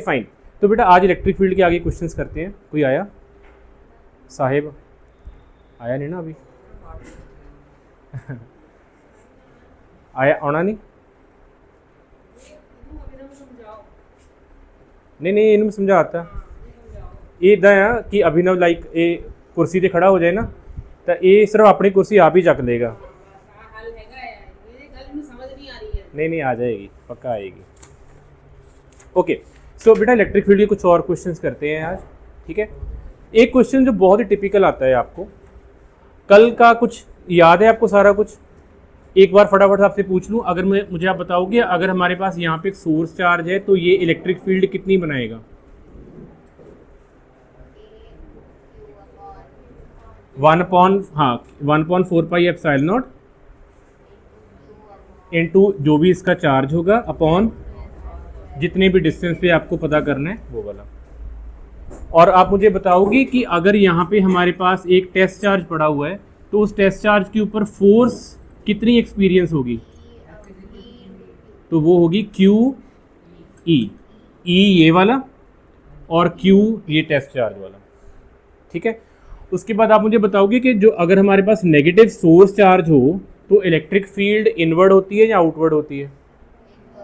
Fine. तो बेटा आज इलेक्ट्रिक फील्ड के आगे क्वेश्चंस करते हैं। कोई आया? साहिब आया नहीं ना अभी? आया आना नहीं? नहीं इन्हें समझा आता ये इदा है कि अभिनव लाइक ये कुर्सी ते खड़ा हो जाए ना तो ये सिर्फ अपनी कुर्सी आप ही चक लेगा। नहीं आ जाएगी, पक्का आएगी। ओके सो बेटा इलेक्ट्रिक फील्ड के कुछ और क्वेश्चंस करते हैं आज, ठीक है। एक क्वेश्चन जो बहुत ही टिपिकल आता है आपको, कल का कुछ याद है आपको सारा कुछ? एक बार फटाफट आपसे पूछ लूँ, अगर मुझे आप बताओगे अगर हमारे पास यहाँ पे एक सोर्स चार्ज है तो ये इलेक्ट्रिक फील्ड कितनी बनाएगा? 1/4 पाई एप्सिलॉन नॉट इनटू जो भी इसका चार्ज होगा अपॉन जितने भी डिस्टेंस पे आपको पता करना है वो वाला। और आप मुझे बताओगे कि अगर यहाँ पे हमारे पास एक टेस्ट चार्ज पड़ा हुआ है तो उस टेस्ट चार्ज के ऊपर फोर्स कितनी एक्सपीरियंस होगी? तो वो होगी क्यू ई ये वाला और क्यू ये टेस्ट चार्ज वाला, ठीक है। उसके बाद आप मुझे बताओगे कि जो अगर हमारे पास नेगेटिव सोर्स चार्ज हो तो इलेक्ट्रिक फील्ड इनवर्ड होती है या आउटवर्ड होती है?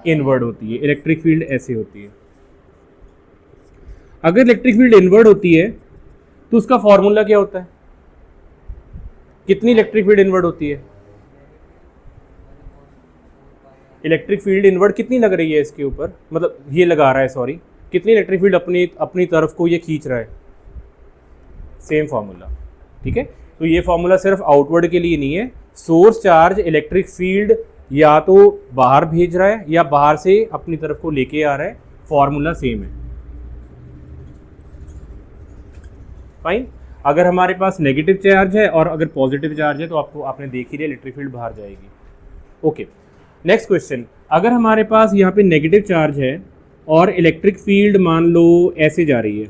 इनवर्ड होती है। इलेक्ट्रिक फील्ड ऐसे होती है। अगर इलेक्ट्रिक फील्ड इनवर्ड होती है तो उसका फॉर्मूला क्या होता है? कितनी इलेक्ट्रिक फील्ड इनवर्ड होती है? इलेक्ट्रिक फील्ड इनवर्ड कितनी लग रही है इसके ऊपर, मतलब ये लगा रहा है, सॉरी, कितनी इलेक्ट्रिक फील्ड अपनी तरफ को ये खींच रहा है? सेम फार्मूला, ठीक है। तो ये फार्मूला सिर्फ आउटवर्ड के लिए नहीं है। सोर्स चार्ज इलेक्ट्रिक फील्ड या तो बाहर भेज रहा है या बाहर से अपनी तरफ को लेके आ रहा है, फॉर्मूला सेम है। फाइन। अगर हमारे पास नेगेटिव चार्ज है और अगर पॉजिटिव चार्ज है तो आपने देख ही लिया इलेक्ट्रिक फील्ड बाहर जाएगी। ओके नेक्स्ट क्वेश्चन, अगर हमारे पास यहाँ पे नेगेटिव चार्ज है और इलेक्ट्रिक फील्ड मान लो ऐसे जा रही है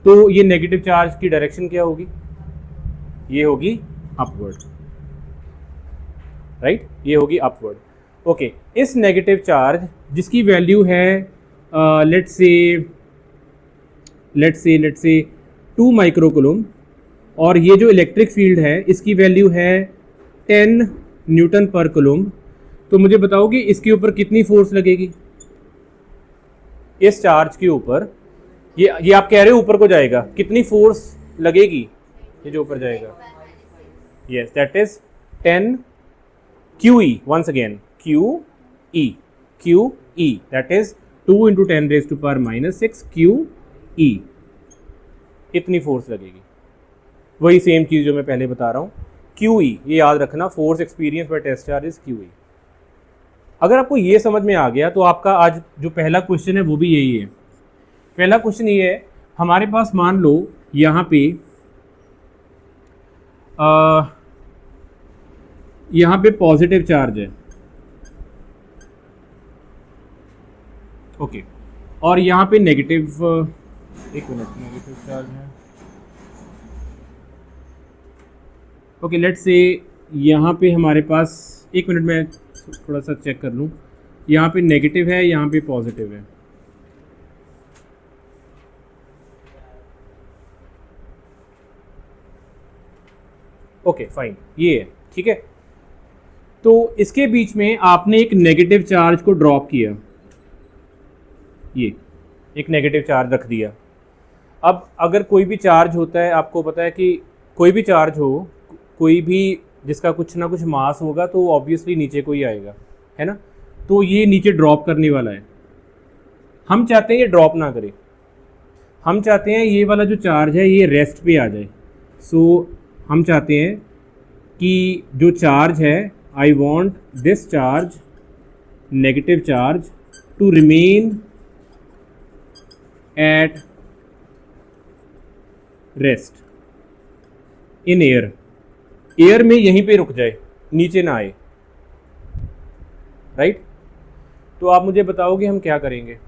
तो ये नेगेटिव चार्ज की डायरेक्शन क्या होगी? ये होगी अपवर्ड, राइट, ये होगी अपवर्ड। ओके इस नेगेटिव चार्ज जिसकी वैल्यू है लेट्स से 2 माइक्रोकूलम और ये जो इलेक्ट्रिक फील्ड है इसकी वैल्यू है 10 न्यूटन पर कूलम, तो मुझे बताओगे इसके ऊपर कितनी फोर्स लगेगी? इस चार्ज के ऊपर ये आप कह रहे हो ऊपर को जाएगा, कितनी फोर्स लगेगी ये जो ऊपर जाएगा? Yes that is 10 QE, once again QE that is 2 into 10 raised to power minus 6 QE, इतनी फोर्स लगेगी। वही सेम चीज़ जो मैं पहले बता रहा हूँ, QE, ये याद रखना, force experience by test charge is QE। अगर आपको ये समझ में आ गया तो आपका आज जो पहला क्वेश्चन है वो भी यही है। पहला क्वेश्चन ये है, हमारे पास मान लो यहाँ पे पॉजिटिव चार्ज है, ओके, और यहाँ पे नेगेटिव, एक मिनट, नेगेटिव चार्ज है, ओके लेट्स से यहाँ पे हमारे पास, एक मिनट में थोड़ा सा चेक कर लूँ, यहाँ पे नेगेटिव है, यहाँ पे पॉजिटिव है। ओके फाइन, ये है, ठीक है। तो इसके बीच में आपने एक नेगेटिव चार्ज को ड्रॉप किया, ये एक नेगेटिव चार्ज रख दिया। अब अगर कोई भी चार्ज होता है, आपको पता है कि कोई भी चार्ज हो, कोई भी जिसका कुछ ना कुछ मास होगा तो ऑब्वियसली नीचे को ही आएगा, है ना। तो ये नीचे ड्रॉप करने वाला है। हम चाहते हैं ये ड्रॉप ना करे, हम चाहते हैं ये वाला जो चार्ज है ये रेस्ट पे आ जाए। सो हम चाहते हैं कि जो चार्ज है, I want this charge, negative charge, to remain at rest in air. Air में यहीं पे रुक जाए, नीचे ना आए, राइट। तो आप मुझे बताओगे हम क्या करेंगे?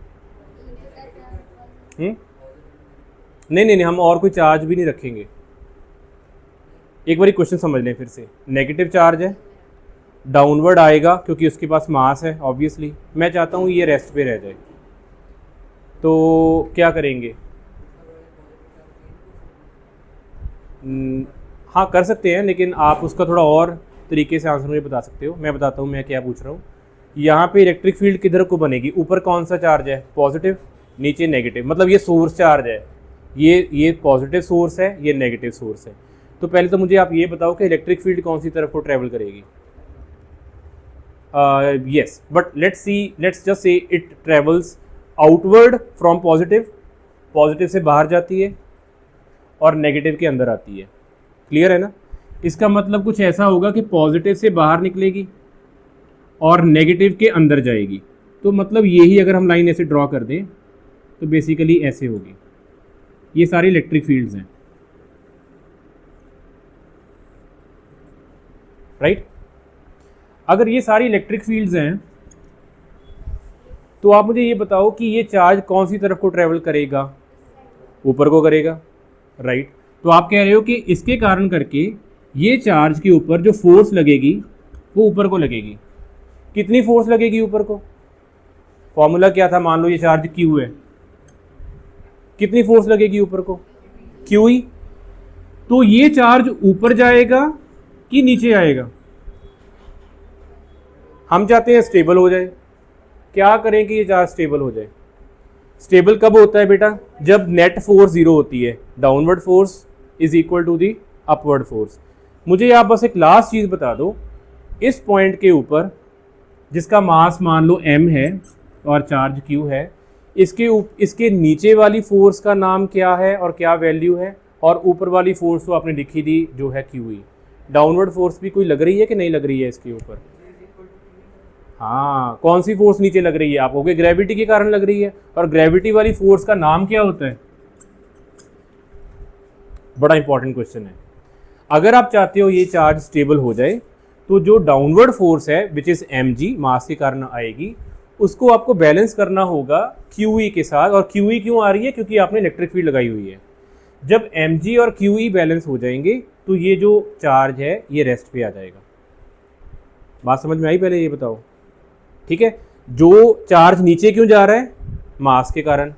नहीं, हम और कोई चार्ज भी नहीं रखेंगे। एक बार क्वेश्चन समझ लें फिर से। नेगेटिव चार्ज है, डाउनवर्ड आएगा क्योंकि उसके पास मास है ऑब्वियसली। मैं चाहता हूँ ये रेस्ट पे रह जाए, तो क्या करेंगे? हाँ कर सकते हैं, लेकिन आप उसका थोड़ा और तरीके से आंसर मुझे बता सकते हो। मैं बताता हूँ मैं क्या पूछ रहा हूँ। यहाँ पे इलेक्ट्रिक फील्ड किधर को बनेगी? ऊपर कौन सा चार्ज है? पॉजिटिव, नीचे नेगेटिव, मतलब ये सोर्स चार्ज है, ये पॉजिटिव सोर्स है, ये नेगेटिव सोर्स है। तो पहले तो मुझे आप ये बताओ कि इलेक्ट्रिक फील्ड कौन सी तरफ को ट्रेवल करेगी? yes, but let's just say it travels outward from positive, positive से बाहर जाती है और नेगेटिव के अंदर आती है। क्लियर है ना? इसका मतलब कुछ ऐसा होगा कि पॉजिटिव से बाहर निकलेगी और नेगेटिव के अंदर जाएगी। तो मतलब यही अगर हम लाइन ऐसे ड्रॉ कर दें तो बेसिकली ऐसे होगी। ये सारी इलेक्ट्रिक फील्ड्स हैं, राइट? अगर ये सारी इलेक्ट्रिक फील्ड्स हैं तो आप मुझे ये बताओ कि ये चार्ज कौन सी तरफ को ट्रेवल करेगा? ऊपर को करेगा, राइट? तो आप कह रहे हो कि इसके कारण करके ये चार्ज के ऊपर जो फोर्स लगेगी वो ऊपर को लगेगी। कितनी फोर्स लगेगी ऊपर को? फॉर्मूला क्या था? मान लो ये चार्ज क्यू है, कितनी फोर्स लगेगी ऊपर को? Q E. तो ये चार्ज ऊपर जाएगा कि नीचे आएगा? हम चाहते हैं स्टेबल हो जाए। क्या करें कि ये चार्ज स्टेबल हो जाए? स्टेबल कब होता है बेटा? जब नेट फोर्स जीरो होती है। Downward force is equal to the upward force. मुझे आप बस एक लास्ट चीज बता दो, इस पॉइंट के ऊपर जिसका मास मान लो m है और चार्ज q है, इसके नीचे वाली फोर्स का नाम क्या है और क्या वैल्यू है? और ऊपर वाली फोर्स तो आपने लिखी दी जो है QE। डाउनवर्ड फोर्स भी कोई लग रही है कि नहीं लग रही है इसके ऊपर? हाँ, कौन सी फोर्स नीचे लग रही है? आप कहोगे ग्रेविटी के कारण लग रही है। और ग्रेविटी वाली फोर्स का नाम क्या होता है? बड़ा इंपॉर्टेंट क्वेश्चन है। अगर आप चाहते हो ये चार्ज स्टेबल हो जाए तो जो डाउनवर्ड फोर्स है विच इज mg, मास के कारण आएगी, उसको आपको बैलेंस करना होगा QE के साथ। और QE क्यों आ रही है? क्योंकि आपने इलेक्ट्रिक फील्ड लगाई हुई है। जब mg और QE बैलेंस हो जाएंगे तो ये जो चार्ज है ये रेस्ट पे आ जाएगा। बात समझ में आई? पहले ये बताओ, ठीक है? जो चार्ज नीचे क्यों जा रहा है? मास के कारण,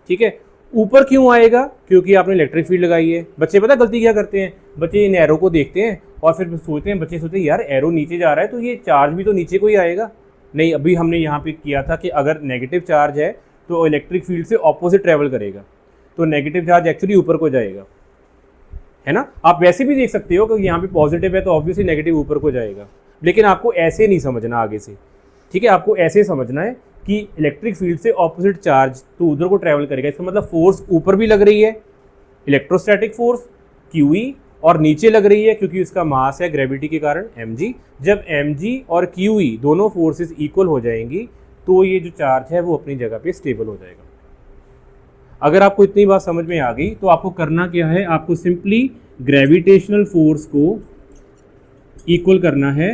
ठीक है? ऊपर क्यों आएगा? क्योंकि आपने इलेक्ट्रिक फील्ड लगाई है। बच्चे पता गलती क्या करते हैं? बच्चे इन एरो को देखते हैं और फिर सोचते हैं, बच्चे सोचते हैं यार एरो नीचे जा रहा है तो ये चार्ज भी तो नीचे को ही आएगा। नहीं, अभी हमने यहाँ पे किया था कि अगर नेगेटिव चार्ज है तो इलेक्ट्रिक फील्ड से ऑपोजिट ट्रेवल करेगा, तो नेगेटिव चार्ज एक्चुअली ऊपर को जाएगा, है ना? आप वैसे भी देख सकते हो कि यहाँ पे पॉजिटिव है तो ऑब्वियसली नेगेटिव ऊपर को जाएगा, लेकिन आपको ऐसे नहीं समझना आगे से, ठीक है? आपको ऐसे समझना है कि इलेक्ट्रिक फील्ड से ऑपोजिट चार्ज तो उधर को ट्रैवल करेगा। इसका मतलब फोर्स ऊपर भी लग रही है, इलेक्ट्रोस्टैटिक फोर्स QE, और नीचे लग रही है क्योंकि उसका मास है ग्रेविटी के कारण mg। जब mg और QE दोनों फोर्सेस इक्वल हो जाएंगी तो ये जो चार्ज है वो अपनी जगह पे स्टेबल हो जाएगा। अगर आपको इतनी बात समझ में आ गई तो आपको करना क्या है? आपको सिंपली ग्रेविटेशनल फोर्स को इक्वल करना है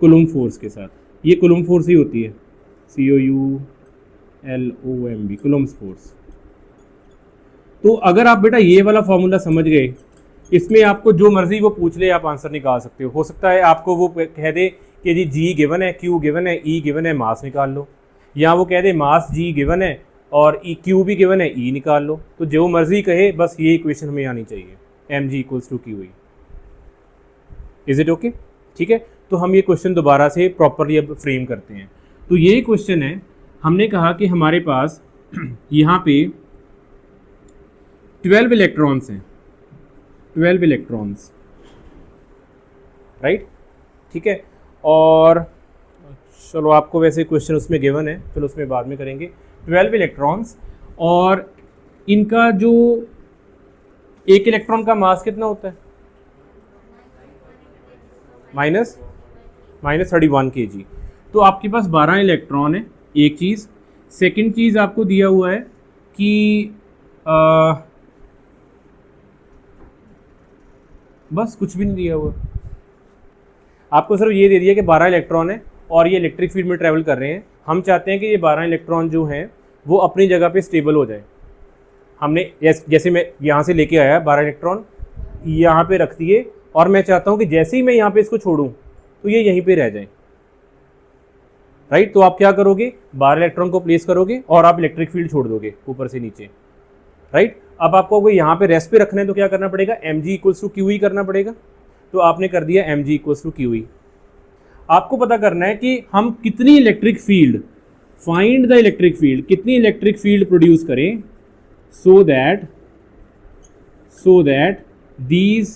कूलम्ब फोर्स के साथ। ये कूलम्ब फोर्स ही होती है, COULOMB, कूलम्ब फोर्स। तो अगर आप बेटा ये वाला फॉर्मूला समझ गए, इसमें आपको जो मर्जी वो पूछ ले आप आंसर निकाल सकते हो सकता है आपको वो कह दे कि जी G गिवन है, Q गिवन है, E गिवन है, मास निकाल लो, या वो कह दे मास G गिवन है और Q भी गिवन है, E निकाल लो। तो जो मर्जी कहे, बस ये इक्वेशन हमें आनी चाहिए, mg = QE। Is it okay? ठीक है, तो हम ये क्वेश्चन दोबारा से प्रॉपरली अब फ्रेम करते हैं। तो ये क्वेश्चन है, हमने कहा कि हमारे पास यहाँ पे 12 इलेक्ट्रॉन्स हैं, 12 इलेक्ट्रॉन्स, राइट? ठीक है, और चलो आपको वैसे क्वेश्चन उसमें गिवन है, चलो उसमें बाद में करेंगे। 12 इलेक्ट्रॉन्स, और इनका जो एक इलेक्ट्रॉन का मास कितना होता है? Minus 31 kg। तो आपके पास 12 इलेक्ट्रॉन है, एक चीज़। सेकंड चीज़ आपको दिया हुआ है कि बस कुछ भी नहीं दिया हुआ, आपको सिर्फ ये दे दिया कि 12 इलेक्ट्रॉन है और ये इलेक्ट्रिक फील्ड में ट्रैवल कर रहे हैं। हम चाहते हैं कि ये 12 इलेक्ट्रॉन जो हैं वो अपनी जगह पे स्टेबल हो जाए। हमने जैसे मैं यहाँ से लेके आया 12 इलेक्ट्रॉन, यहाँ पे रख दिए, और मैं चाहता हूँ कि जैसे ही मैं यहाँ पे इसको छोड़ूँ तो ये यहीं पे रह जाए, राइट। तो आप क्या करोगे, 12 इलेक्ट्रॉन को प्लेस करोगे और आप इलेक्ट्रिक फील्ड छोड़ दोगे ऊपर से नीचे, राइट। अब आपको अगर यहाँ पे रेस्ट पे रखना है तो क्या करना पड़ेगा, mg equals to Q E करना पड़ेगा। तो आपने कर दिया mg equals to Q E. आपको पता करना है कि हम कितनी electric field, find the electric field, कितनी इलेक्ट्रिक फील्ड प्रोड्यूस करें so that these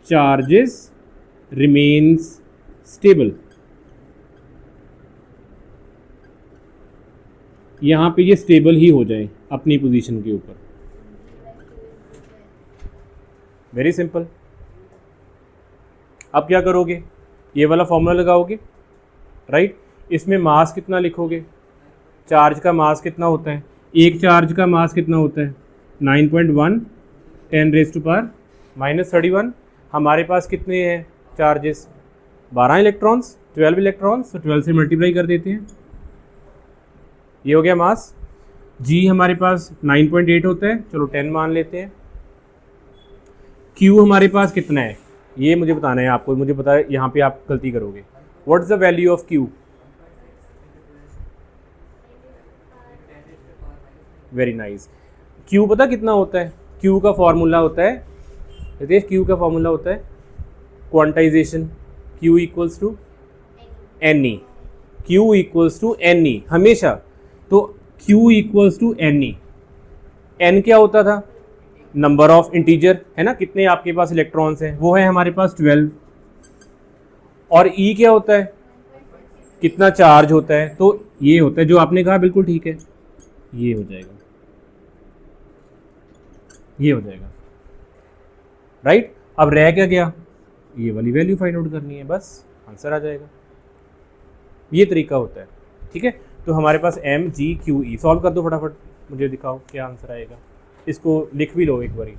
charges remains stable. यहाँ पे ये स्टेबल ही हो जाए अपनी पोजीशन के ऊपर। Very simple. अब क्या करोगे, ये वाला फॉर्मूला लगाओगे, राइट। इसमें मास कितना लिखोगे, चार्ज का मास कितना होता है, एक चार्ज का मास कितना होता है 9.1 10⁻⁻31। हमारे पास कितने हैं चार्जेस, 12 इलेक्ट्रॉन्स, 12 इलेक्ट्रॉन्स, तो 12 से मल्टीप्लाई कर देते हैं, ये हो गया मास। जी हमारे पास 9.8 होता है, चलो 10 मान लेते हैं। क्यू हमारे पास कितना है, ये मुझे बताना है आपको, मुझे पता है यहाँ पे आप गलती करोगे। What is the value of Q, very nice. Q पता कितना होता है, क्यू का फॉर्मूला होता है रितेश, क्यू का फॉर्मूला होता है quantization, Q equals to N E, Q equals to N E हमेशा। तो Q equals to N E, N क्या होता था, नंबर ऑफ इंटीजर है ना, कितने आपके पास इलेक्ट्रॉन्स हैं, वो है हमारे पास 12। और ई क्या होता है, कितना चार्ज होता है, तो ये होता है जो आपने कहा, बिल्कुल ठीक है, ये हो जाएगा, ये हो जाएगा, राइट। अब रह क्या गया, ये वाली वैल्यू फाइंड आउट करनी है, बस आंसर आ जाएगा। ये तरीका होता है, ठीक है। तो हमारे पास M G Q E, solve कर दो फटाफट, मुझे दिखाओ क्या आंसर आएगा। इसको लिख भी लो एक बारी,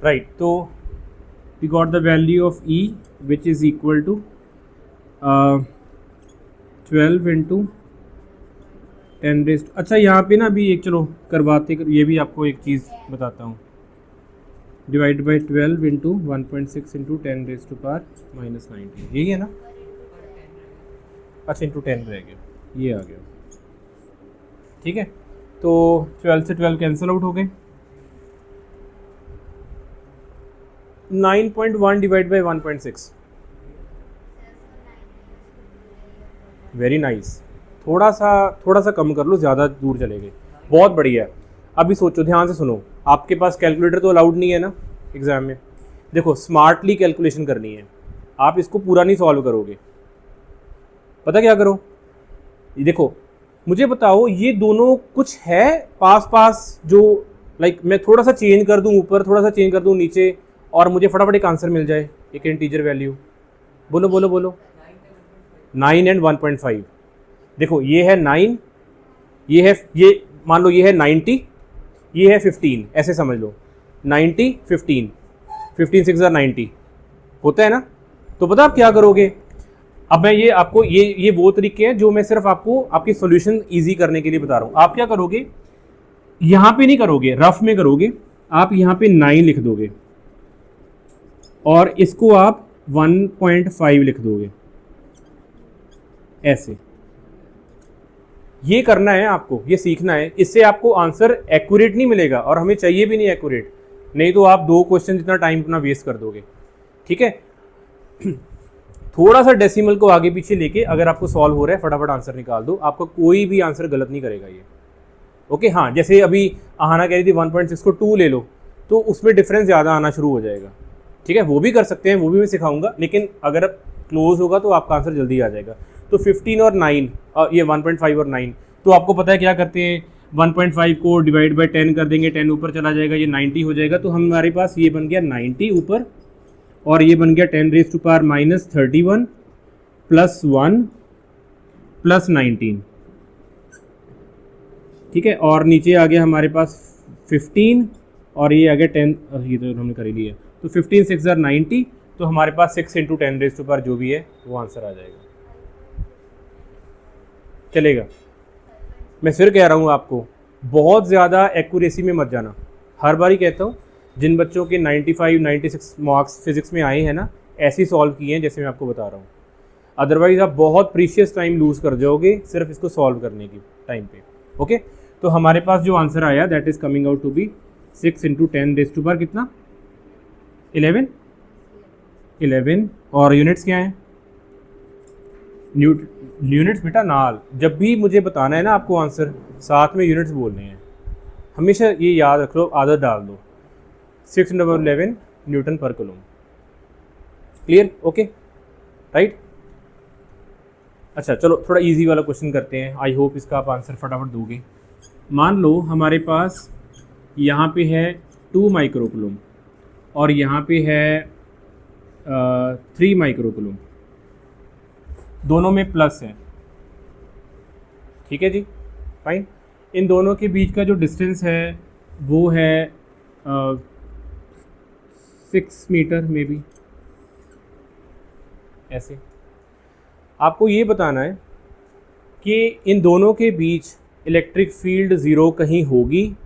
राइट। तो we got the value of E which is equal to 12 into 10 अच्छा यहाँ पे ना अभी एक, चलो करवाते ये भी आपको एक चीज़ बताता हूँ, डिवाइड बाई 12 इंटू 1.6 इंटू 10⁻⁻90, यही है ना, अच्छा इंटू 10 रह गया, ये आ गया, ठीक है। तो 12 से 12 कैंसिल आउट हो गए, 9.1 डिवाइड बाई 1.6, वेरी नाइस। थोड़ा सा कम कर लो, ज़्यादा दूर चले गए, बहुत बढ़िया है। अभी सोचो, ध्यान से सुनो, आपके पास कैलकुलेटर तो अलाउड नहीं है ना एग्जाम में। देखो स्मार्टली कैलकुलेशन करनी है, आप इसको पूरा नहीं सॉल्व करोगे। पता क्या करो, ये देखो, मुझे बताओ ये दोनों कुछ है पास जो, लाइक मैं थोड़ा सा चेंज कर दूं ऊपर, थोड़ा सा चेंज कर दूं नीचे, और मुझे फटाफट एक आंसर मिल जाए, एक इंटीजर वैल्यू। बोलो बोलो बोलो, 9 एंड 1.5। देखो ये है 9, ये है, ये मान लो ये है 90, ये है 15, ऐसे समझ लो 90 15 15 6 90 होता है ना। तो पता आप क्या करोगे, अब मैं ये आपको ये वो तरीके हैं जो मैं सिर्फ आपको आपकी सॉल्यूशन इजी करने के लिए बता रहा हूँ। आप क्या करोगे, यहाँ पे नहीं करोगे, रफ में करोगे, आप यहाँ पे 9 लिख दोगे और इसको आप 1.5 लिख दोगे, ऐसे। ये करना है आपको, ये सीखना है, इससे आपको आंसर एक्यूरेट नहीं मिलेगा और हमें चाहिए भी नहीं एक्यूरेट, नहीं तो आप 2 क्वेश्चन जितना टाइम अपना वेस्ट कर दोगे, ठीक है। थोड़ा सा डेसिमल को आगे पीछे लेके अगर आपको सॉल्व हो रहा है फटाफट आंसर निकाल दो, आपका कोई भी आंसर गलत नहीं करेगा ये, ओके। हाँ, जैसे अभी आहाना कह रही थी 1.6 को 2 ले लो, तो उसमें डिफरेंस ज़्यादा आना शुरू हो जाएगा, ठीक है। वो भी कर सकते हैं, वो भी मैं सिखाऊंगा, लेकिन अगर क्लोज होगा तो आपका आंसर जल्दी आ जाएगा। तो 15 और 9, ये 1.5 और 9, तो आपको पता है क्या करते हैं, 1.5 को डिवाइड बाई 10 कर देंगे, 10 ऊपर चला जाएगा, ये 90 हो जाएगा। तो हमारे पास ये बन गया 90 ऊपर, और ये बन गया 10⁻⁻31 प्लस 1 प्लस 19, ठीक है। और नीचे आ गया हमारे पास 15 और ये आ गया 10, ये तो हमने कर ही लिया। तो 15 6 90, तो हमारे पास 6 इंटू 10⁻⁻ जो भी है वो आंसर आ जाएगा, चलेगा। मैं फिर कह रहा हूँ आपको, बहुत ज़्यादा एक्यूरेसी में मत जाना, हर बार ही कहता हूँ। जिन बच्चों के 95 96 मार्क्स फिजिक्स में आए हैं ना, ऐसे ही सॉल्व किए हैं जैसे मैं आपको बता रहा हूँ, अदरवाइज आप बहुत प्रीशियस टाइम लूज़ कर जाओगे सिर्फ इसको सॉल्व करने की टाइम पे। ओके, तो हमारे पास जो आंसर आया that is coming out to be 6 × 10⁻⁴ कितना 11 और यूनिट्स क्या हैं यूनिट्स बेटा नाल, जब भी मुझे बताना है ना आपको आंसर साथ में यूनिट्स बोलने हैं, हमेशा ये याद रख लो, आदत डाल दो। 6 × 11 न्यूटन पर कूलम। क्लियर? Okay right. अच्छा चलो थोड़ा इजी वाला क्वेश्चन करते हैं, आई होप इसका आप आंसर फटाफट दोगे। मान लो हमारे पास यहाँ पे है 2 माइक्रो कूलम और यहाँ पे है 3 माइक्रो कूलम, दोनों में प्लस है, ठीक है जी, फाइन। इन दोनों के बीच का जो डिस्टेंस है वो है 6 मीटर में भी। ऐसे आपको ये बताना है कि इन दोनों के बीच इलेक्ट्रिक फील्ड ज़ीरो कहीं होगी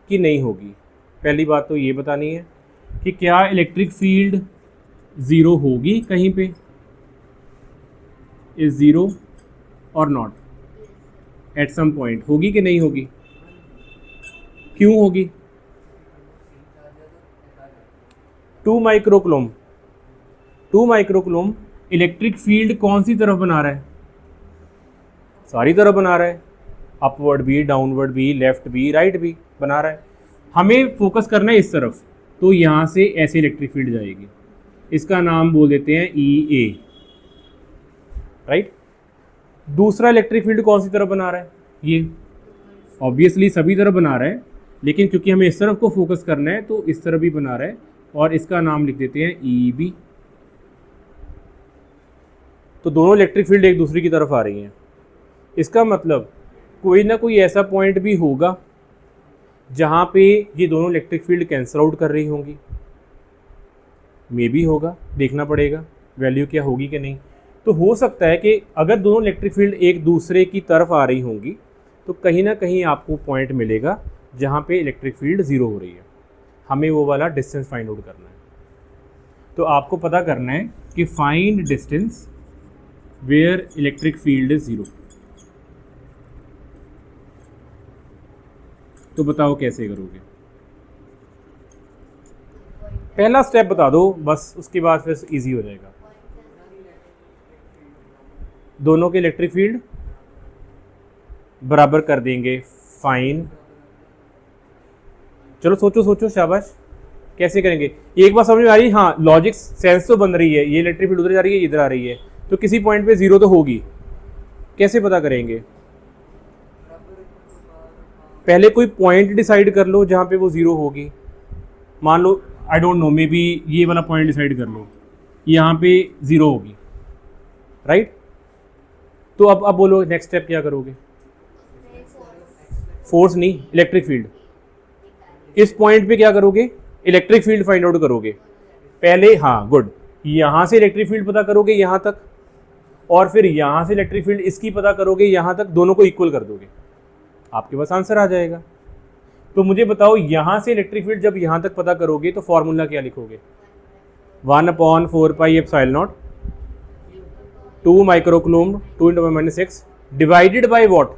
कि नहीं होगी। पहली बात तो ये बतानी है कि क्या इलेक्ट्रिक फील्ड ज़ीरो होगी कहीं पे, इज़ ज़ीरो और नॉट एट सम पॉइंट, होगी कि नहीं होगी? क्यों होगी? 2 माइक्रो कूलम इलेक्ट्रिक फील्ड कौन सी तरफ बना रहा है? सारी तरफ बना रहा है, अपवर्ड भी, डाउनवर्ड भी, लेफ्ट भी, राइट भी बना रहा है। हमें फोकस करना है इस तरफ, तो यहाँ से ऐसे इलेक्ट्रिक फील्ड जाएगी, इसका नाम बोल देते हैं EA, राइट। दूसरा इलेक्ट्रिक फील्ड कौन सी तरफ बना रहा है? ये ऑब्वियसली सभी तरफ बना रहा है, लेकिन क्योंकि हमें इस तरफ को फोकस करना है तो इस तरफ भी बना रहा है और इसका नाम लिख देते हैं EB। तो दोनों इलेक्ट्रिक फील्ड एक दूसरे की तरफ आ रही हैं। इसका मतलब कोई ना कोई ऐसा पॉइंट भी होगा जहाँ पे ये दोनों इलेक्ट्रिक फील्ड कैंसिल आउट कर रही होंगी, मे भी होगा, देखना पड़ेगा वैल्यू क्या होगी कि नहीं। तो हो सकता है कि अगर दोनों इलेक्ट्रिक फील्ड एक दूसरे की तरफ आ रही होंगी तो कहीं ना कहीं आपको पॉइंट मिलेगा जहाँ पे इलेक्ट्रिक फील्ड ज़ीरो हो रही है। हमें वो वाला डिस्टेंस फाइंड आउट करना है। तो आपको पता करना है कि find distance where electric field is zero. तो बताओ कैसे करोगे? पहला स्टेप बता दो बस, उसके बाद फिर इजी हो जाएगा। दोनों के इलेक्ट्रिक फील्ड बराबर कर देंगे, फाइन। चलो सोचो सोचो, शाबाश। कैसे करेंगे? एक बार समझ में आ रही है? हाँ, लॉजिक सेंस तो बन रही है। ये इलेक्ट्रिक फील्ड उधर जा रही है, इधर आ रही है, तो किसी पॉइंट पे ज़ीरो तो होगी। कैसे पता करेंगे? पहले कोई पॉइंट डिसाइड कर लो जहाँ पे वो ज़ीरो होगी। मान लो I don't know, maybe ये वाला पॉइंट डिसाइड कर लो, यहाँ पे ज़ीरो होगी, राइट। तो अब बोलो नेक्स्ट स्टेप क्या करोगे? फोर्स नहीं, इलेक्ट्रिक फील्ड। इस पॉइंट पे क्या करोगे? इलेक्ट्रिक फील्ड फाइंड आउट करोगे पहले। हाँ गुड, यहाँ से इलेक्ट्रिक फील्ड पता करोगे यहाँ तक, और फिर यहाँ से इलेक्ट्रिक फील्ड इसकी पता करोगे यहाँ तक, दोनों को इक्वल कर दोगे, आपके पास आंसर आ जाएगा। तो मुझे बताओ, यहाँ से इलेक्ट्रिक फील्ड जब यहाँ तक पता करोगे तो फॉर्मूला क्या लिखोगे? 1/4πε0 2 micro coulomb 2 × 10⁻⁶ divided by what?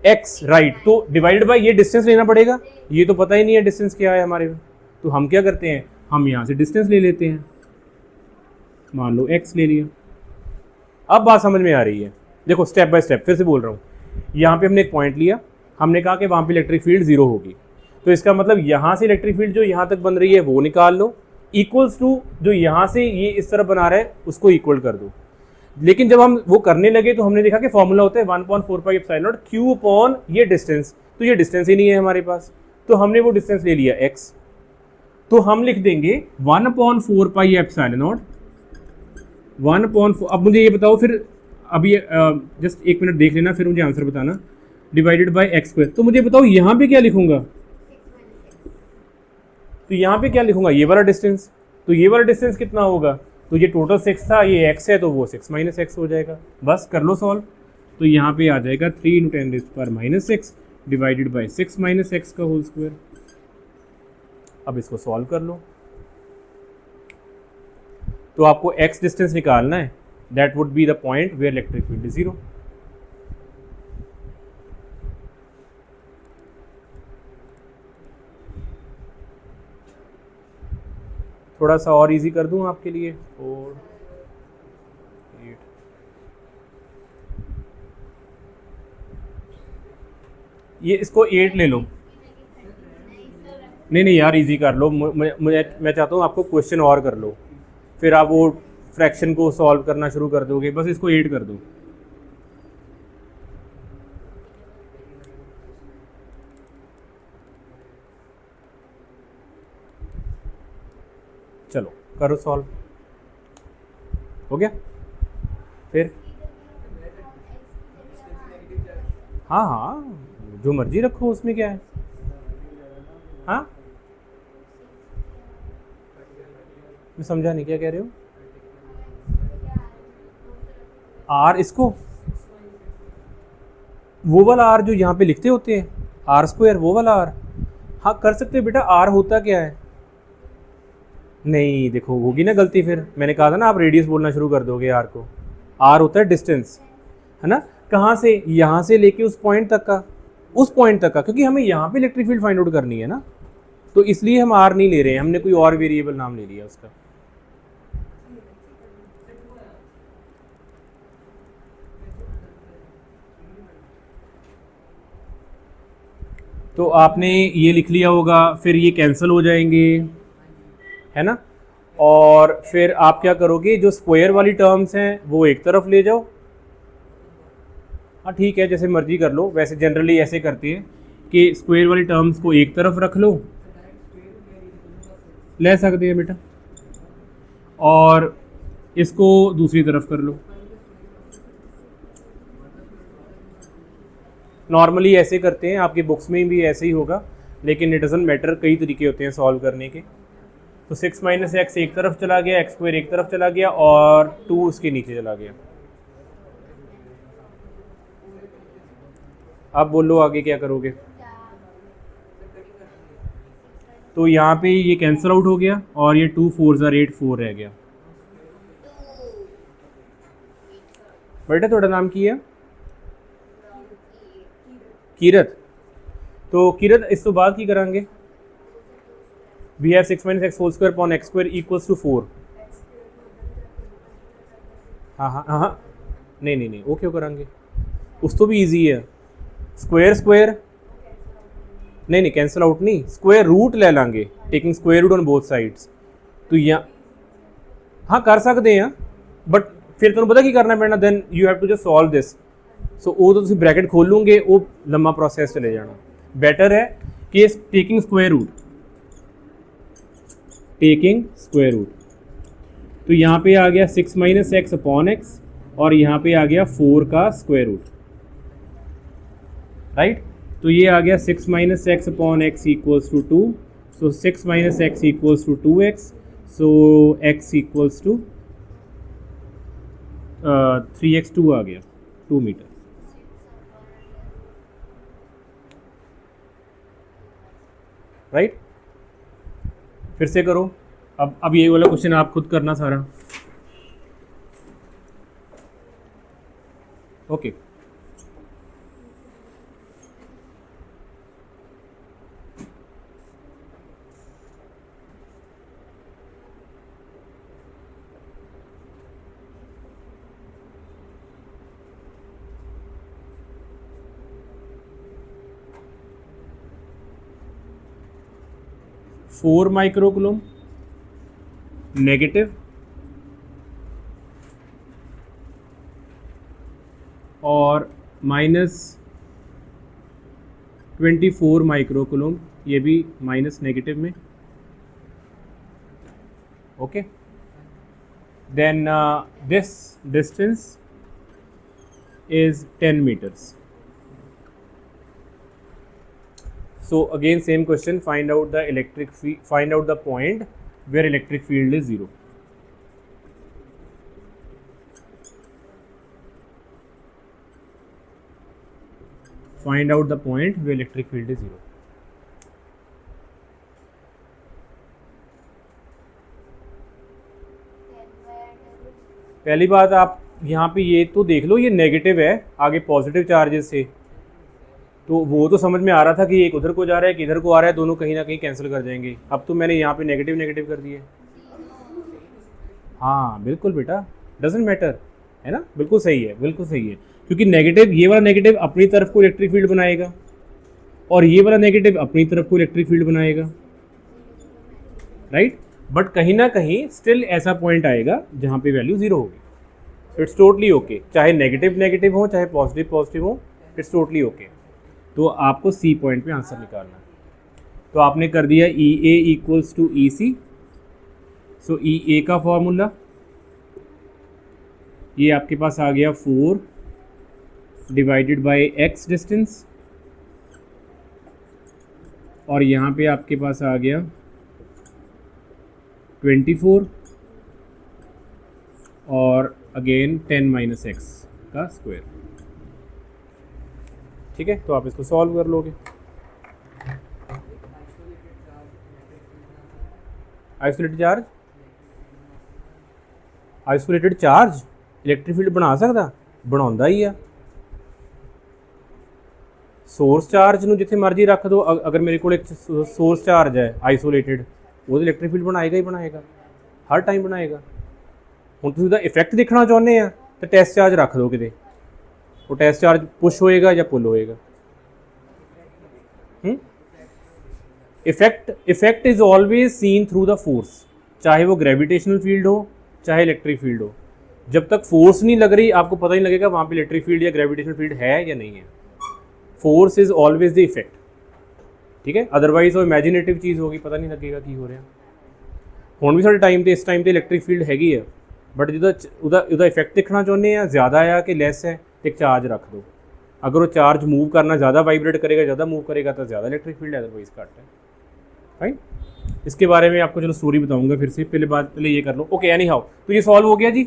x, right. तो डिवाइडेड बाय ये डिस्टेंस लेना पड़ेगा, ये तो पता ही नहीं है डिस्टेंस क्या है हमारे में। तो हम क्या करते हैं, हम यहाँ से डिस्टेंस ले लेते हैं। मान लो x ले लिया। अब बात समझ में आ रही है? देखो स्टेप बाय स्टेप फिर से बोल रहा हूँ। यहाँ पे हमने एक पॉइंट लिया, हमने कहा कि वहाँ पे इलेक्ट्रिक फील्ड ज़ीरो होगी, तो इसका मतलब यहाँ से इलेक्ट्रिक फील्ड जो यहाँ तक बन रही है वो निकाल लो, इक्वल्स टू जो यहाँ से ये इस तरफ बना रहा है उसको इक्वल कर दो। लेकिन जब हम वो करने लगे तो हमने देखा कि फॉर्मूला होता है 1/4πε0 q अपॉन ये डिस्टेंस। तो ये डिस्टेंस ही नहीं है हमारे पास, तो हमने वो डिस्टेंस ले लिया x। तो हम लिख देंगे 1/4πε0 1/4। अब मुझे ये बताओ फिर, अभी जस्ट एक मिनट देख लेना, फिर मुझे आंसर बताना। Divided by x²। तो मुझे बताओ यहाँ पे क्या लिखूंगा? तो यहाँ पे क्या लिखूंगा? ये वाला डिस्टेंस। तो ये वाला डिस्टेंस कितना होगा? तो ये टोटल 6 था, ये x है, तो वो 6 - x हो जाएगा। बस कर लो सॉल्व। तो यहाँ पे आ जाएगा 3 × 10⁻⁶ डिवाइडेड बाय 6 - x का होल स्क्वायर। अब इसको सॉल्व कर लो। तो आपको x डिस्टेंस निकालना है, that would be the point where electric field is 0। थोड़ा सा और इजी कर दूं आपके लिए, 4 8 ये इसको 8 ले लो। नहीं यार इजी कर लो, मैं चाहता हूँ आपको क्वेश्चन और कर लो, फिर आप वो फ्रैक्शन को सॉल्व करना शुरू कर दोगे। बस इसको 8 कर दो। चलो करो सॉल्व, हो गया। फिर हाँ जो मर्जी रखो, उसमें क्या है। हाँ मैं समझा नहीं, क्या कह रहे हो। आर, इसको वो वाला आर जो यहाँ पे लिखते होते हैं आर स्क्वायर, वो वाला आर। हाँ कर सकते हो बेटा। आर होता क्या है, नहीं देखो होगी ना गलती, फिर मैंने कहा था ना आप रेडियस बोलना शुरू कर दोगे आर को। आर होता है डिस्टेंस, है ना। कहाँ से, यहाँ से लेके उस पॉइंट तक का, उस पॉइंट तक का, क्योंकि हमें यहाँ पे इलेक्ट्रिक फील्ड फाइंड आउट करनी है ना, तो इसलिए हम आर नहीं ले रहे हैं, हमने कोई और वेरिएबल नाम ले लिया उसका। तो आपने ये लिख लिया होगा, फिर ये कैंसिल हो जाएंगे, है ना। और फिर आप क्या करोगे, जो स्क्वायर वाली टर्म्स हैं वो एक तरफ ले जाओ। हाँ ठीक है, जैसे मर्जी कर लो, वैसे जनरली ऐसे करते हैं कि स्क्वायर वाली टर्म्स को एक तरफ रख लो, ले सकते हैं बेटा, और इसको दूसरी तरफ कर लो। नॉर्मली ऐसे करते हैं, आपकी बुक्स में भी ऐसे ही होगा, लेकिन इट डजंट मैटर, कई तरीके होते हैं सॉल्व करने के। तो 6 माइनस एक्स एक तरफ चला गया, एक्स स्क्वायर एक तरफ चला गया, और 2 उसके नीचे चला गया। अब बोलो आगे क्या करोगे। तो यहाँ पे ये कैंसिल आउट हो गया, और ये 2 4 ज़ार 8 4 रह गया। बेटा थोड़ा नाम की है कीरत। तो कीरत इस तो बाद की करांगे। We have 6 minus X whole square upon X square equals to 4। हाँ नहीं वो क्यों करांगे, उस तो भी इजी है। स्क्वायर स्क्वायर नहीं कैंसिल आउट नहीं, स्क्वायर रूट ले लांगे, taking square root on both sides. तो यहाँ हाँ कर सकते हैं, बट फिर तुम्हें पता की करना पैना, then you have to just solve this. So वो तो तुम ब्रैकेट खोल लूँगे, वो लंबा प्रोसेस चले जाना। बेटर है कि taking square root, taking square root. तो यहाँ पे आ गया 6 माइनस एक्स अपॉन एक्स, और यहाँ पे आ गया 4 का स्क्वायर रूट, राइट। तो ये आ गया 6 minus X upon X equals to 2, so 6 minus X equals to 2x, so x equals to 3x, 2 आ गया 2 मीटर। राइट फिर से करो। अब ये वाला क्वेश्चन आप खुद करना सारा। ओके फोर माइक्रोकूलम नेगेटिव और -24 माइक्रोकूलम, ये भी माइनस नेगेटिव में। Okay then this distance is 10 meters. So again same question, find out the electric field, find out the point where electric field is 0. Find out the point where electric field is 0. पहली बात आप यहाँ पे ये तो देख लो, ये negative है आगे पॉजिटिव चार्जेस से, तो वो तो समझ में आ रहा था कि एक उधर को जा रहा है कि इधर को आ रहा है, दोनों कहीं ना कहीं कैंसिल कर जाएंगे। अब तो मैंने यहाँ पे नेगेटिव नेगेटिव कर दिए। हाँ बिल्कुल बेटा, डजेंट मैटर, है ना, बिल्कुल सही है, बिल्कुल सही है, क्योंकि नेगेटिव, ये वाला नेगेटिव अपनी तरफ को इलेक्ट्रिक फील्ड बनाएगा और ये वाला नेगेटिव अपनी तरफ को इलेक्ट्रिक फील्ड बनाएगा, राइट। बट कहीं ना कहीं स्टिल ऐसा पॉइंट आएगा जहाँ पे वैल्यू जीरो होगी। सो इट्स टोटली ओके, चाहे नेगेटिव नेगेटिव हो चाहे पॉजिटिव पॉजिटिव हो, इट्स टोटली ओके। तो आपको सी पॉइंट पे आंसर निकालना है। तो आपने कर दिया ई ए इक्वल्स टू ई सी। सो ई ए का फॉर्मूला ये आपके पास आ गया 4 डिवाइडेड बाय एक्स डिस्टेंस, और यहाँ पे आपके पास आ गया 24 और अगेन 10 माइनस एक्स का स्क्वायर। ठीक है, तो आप इसको सॉल्व कर लोगे। Isolated charge, isolated charge electric field बना सकता, बनाਉਂਦਾ ही है। सोर्स चार्ज ਨੂੰ जिथे मर्जी रख दो, अगर मेरे को एक सोर्स चार्ज है आइसोलेटेड, वो इलेक्ट्रिक फील्ड बनाएगा ही बनाएगा, हर टाइम बनाएगा। ਹੁਣ ਤੁਸੀਂ ਉਹਦਾ ਇਫੈਕਟ ਦੇਖਣਾ ਚਾਹੁੰਦੇ ਆ ਤਾਂ ਟੈਸਟ ਚਾਰਜ ਰੱਖ ਦਿਓ ਕਿਤੇ, ਉਹ ਟੈਸਟ ਚਾਰਜ ਪੁਸ਼ ਹੋਏਗਾ ਜਾਂ ਪੁੱਲ ਹੋਏਗਾ। Effect is always seen through the force, चाहे वो ग्रेविटेशनल फील्ड हो चाहे इलेक्ट्रिक फील्ड हो। जब तक फोर्स नहीं लग रही आपको पता नहीं लगेगा वहाँ पे इलेक्ट्रिक फील्ड या ग्रेविटेशनल फील्ड है या नहीं है। Force is always the effect, ठीक है। अदरवाइज वो इमेजिनेटिव चीज़ होगी, पता नहीं लगेगा की हो रहा। ਹੁਣ भी साढ़े टाइम ਤੇ इस टाइम ਤੇ इलेक्ट्रिक फील्ड हैगी है, बट जो ਉਹਦਾ इफेक्ट देखना चाहते हैं ज़्यादा है कि लैस है, तो एक चार्ज रख दो। अगर वो चार्ज मूव करना ज़्यादा वाइब्रेट करेगा, ज़्यादा मूव करेगा तो ज़्यादा इलेक्ट्रिक फील्ड है, अदरवाइज घट है। फाइन, इसके बारे में आपको चलो स्टोरी बताऊंगा फिर से, पहले ये कर लो। ओके, एनी हाउ, तो ये सॉल्व हो गया जी।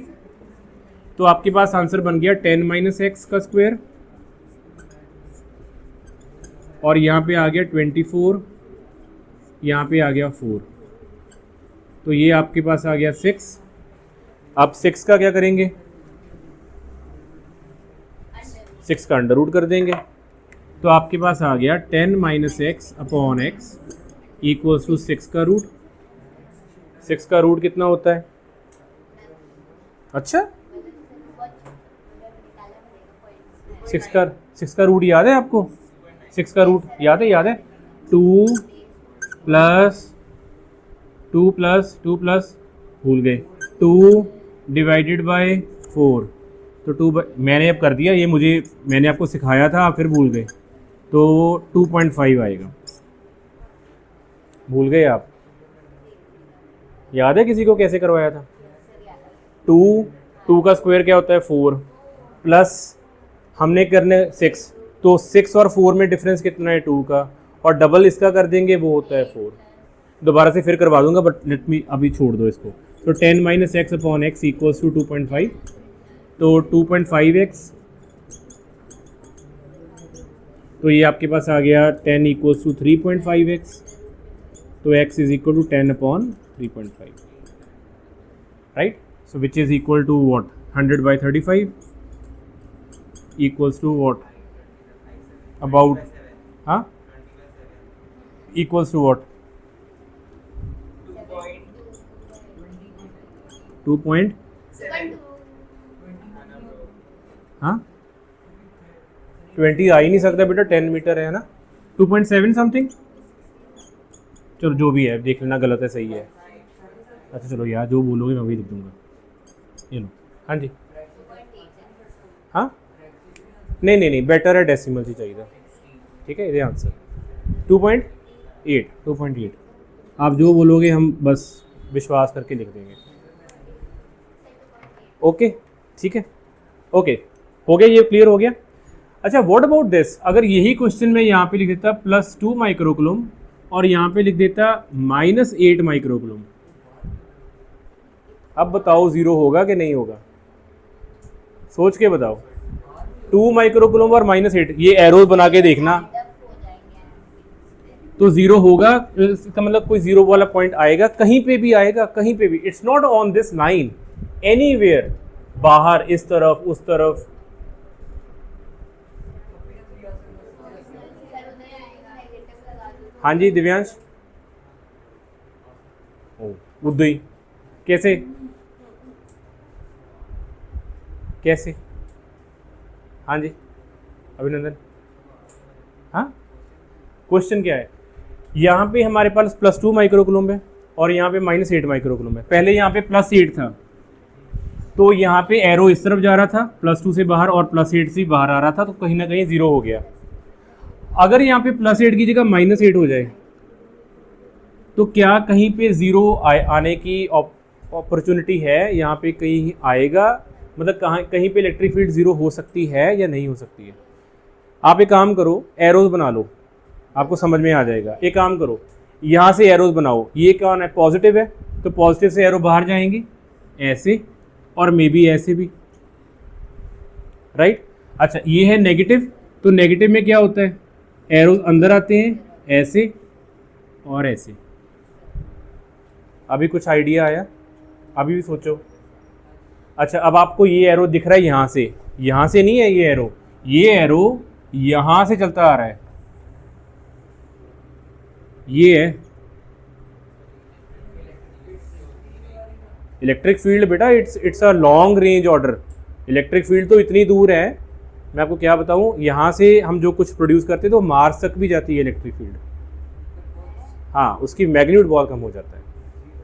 तो आपके पास आंसर बन गया 10 माइनस एक्स का स्क्वायर, और यहाँ पे आ गया 24, यहाँ पे आ गया 4, तो ये आपके पास आ गया 6। अब 6 का क्या करेंगे, 6 का अंडर रूट कर देंगे, तो आपके पास आ गया 10 minus X upon X equals to 6 का रूट। 6 का रूट कितना होता है? अच्छा, 6 का रूट याद है आपको? 6 का रूट याद है 2 प्लस 2 प्लस 2 प्लस भूल गए 2 डिवाइडेड बाय 4, तो 2 मैंने अब कर दिया, ये मैंने आपको सिखाया था, आप फिर भूल गए, तो 2.5 आएगा। भूल गए आप? याद है किसी को कैसे करवाया था? 2 का स्क्वायर क्या होता है 4, प्लस हमने करने 6, तो 6 और 4 में डिफरेंस कितना है 2 का, और डबल इसका कर देंगे वो होता है 4। दोबारा से फिर करवा दूंगा, बट लेट मी अभी छोड़ दो इसको। तो 10 minus X upon X equals to 2.5, तो 2.5x, तो ये आपके पास आ गया 10 इक्वल्स टू 3.5x, तो x is equal to 10 upon 3.5, right. So which is equal to what, 100 by 35 equals to what, about, हाँ, इक्वल्स टू व्हाट, 2. हाँ 20 आ ही नहीं सकता बेटा, 10 मीटर है ना, 2.7 समथिंग, चलो जो भी है देख लेना, गलत है सही है। अच्छा चलो यार, जो बोलोगे मैं वही लिख दूंगा, ये लो। हाँ जी, हाँ नहीं बेटर है डेसिमल ही चाहिए, ठीक है। ये आंसर 2.8। आप जो बोलोगे हम बस विश्वास करके लिख देंगे। ओके, ठीक है, ओके, हो गया, ये क्लियर हो गया। अच्छा, व्हाट अबाउट दिस, अगर यही क्वेश्चन में यहाँ पे लिख देता +2 माइक्रोकूलम और यहाँ पे लिख देता -8 माइक्रोकूलम, अब बताओ जीरो होगा कि नहीं होगा? सोच के बताओ। 2 माइक्रोकूलम और -8, ये एरोज बना के देखना, तो जीरो होगा, इसका मतलब कोई जीरो वाला पॉइंट आएगा, कहीं पे भी आएगा, कहीं पे भी। It's not on this line, anywhere बाहर, इस तरफ, उस तरफ। हाँ जी दिव्यांश, उद्दू ही कैसे कैसे? हाँ जी अभिनंदन। हाँ क्वेश्चन क्या है? यहाँ पे हमारे पास +2 माइक्रोकूलम है और यहाँ पे -8 माइक्रोकूलम है। पहले यहाँ पे +8 था तो यहाँ पे एरो इस तरफ जा रहा था, +2 से बाहर और +8 से बाहर आ रहा था, तो कहीं ना कहीं 0 हो गया। अगर यहाँ पे +8 की जगह -8 हो जाए तो क्या कहीं पे 0 आने की अपॉर्चुनिटी है? यहाँ पे कहीं आएगा, मतलब कहीं पे इलेक्ट्रिक फील्ड 0 हो सकती है या नहीं हो सकती है? आप एक काम करो, एरोज बना लो, आपको समझ में आ जाएगा। एक काम करो, यहाँ से एरोज बनाओ। ये कौन है? पॉजिटिव है, तो पॉजिटिव से एरो बाहर जाएंगे ऐसे, और मे बी ऐसे भी, राइट। अच्छा ये है नेगेटिव, तो नेगेटिव में क्या होता है? एरोज अंदर आते हैं ऐसे और ऐसे। अभी कुछ आइडिया आया? अभी भी सोचो। अच्छा अब आपको ये एरो दिख रहा है यहाँ से नहीं है ये एरो यहाँ से चलता आ रहा है, ये है इलेक्ट्रिक फील्ड बेटा। It's a long range order. Electric field तो इतनी दूर है, मैं आपको क्या बताऊं, यहाँ से हम जो कुछ प्रोड्यूस करते हैं तो मार्स तक भी जाती है इलेक्ट्रिक फील्ड। हाँ उसकी मैग्नीट्यूड बहुत कम हो जाता है,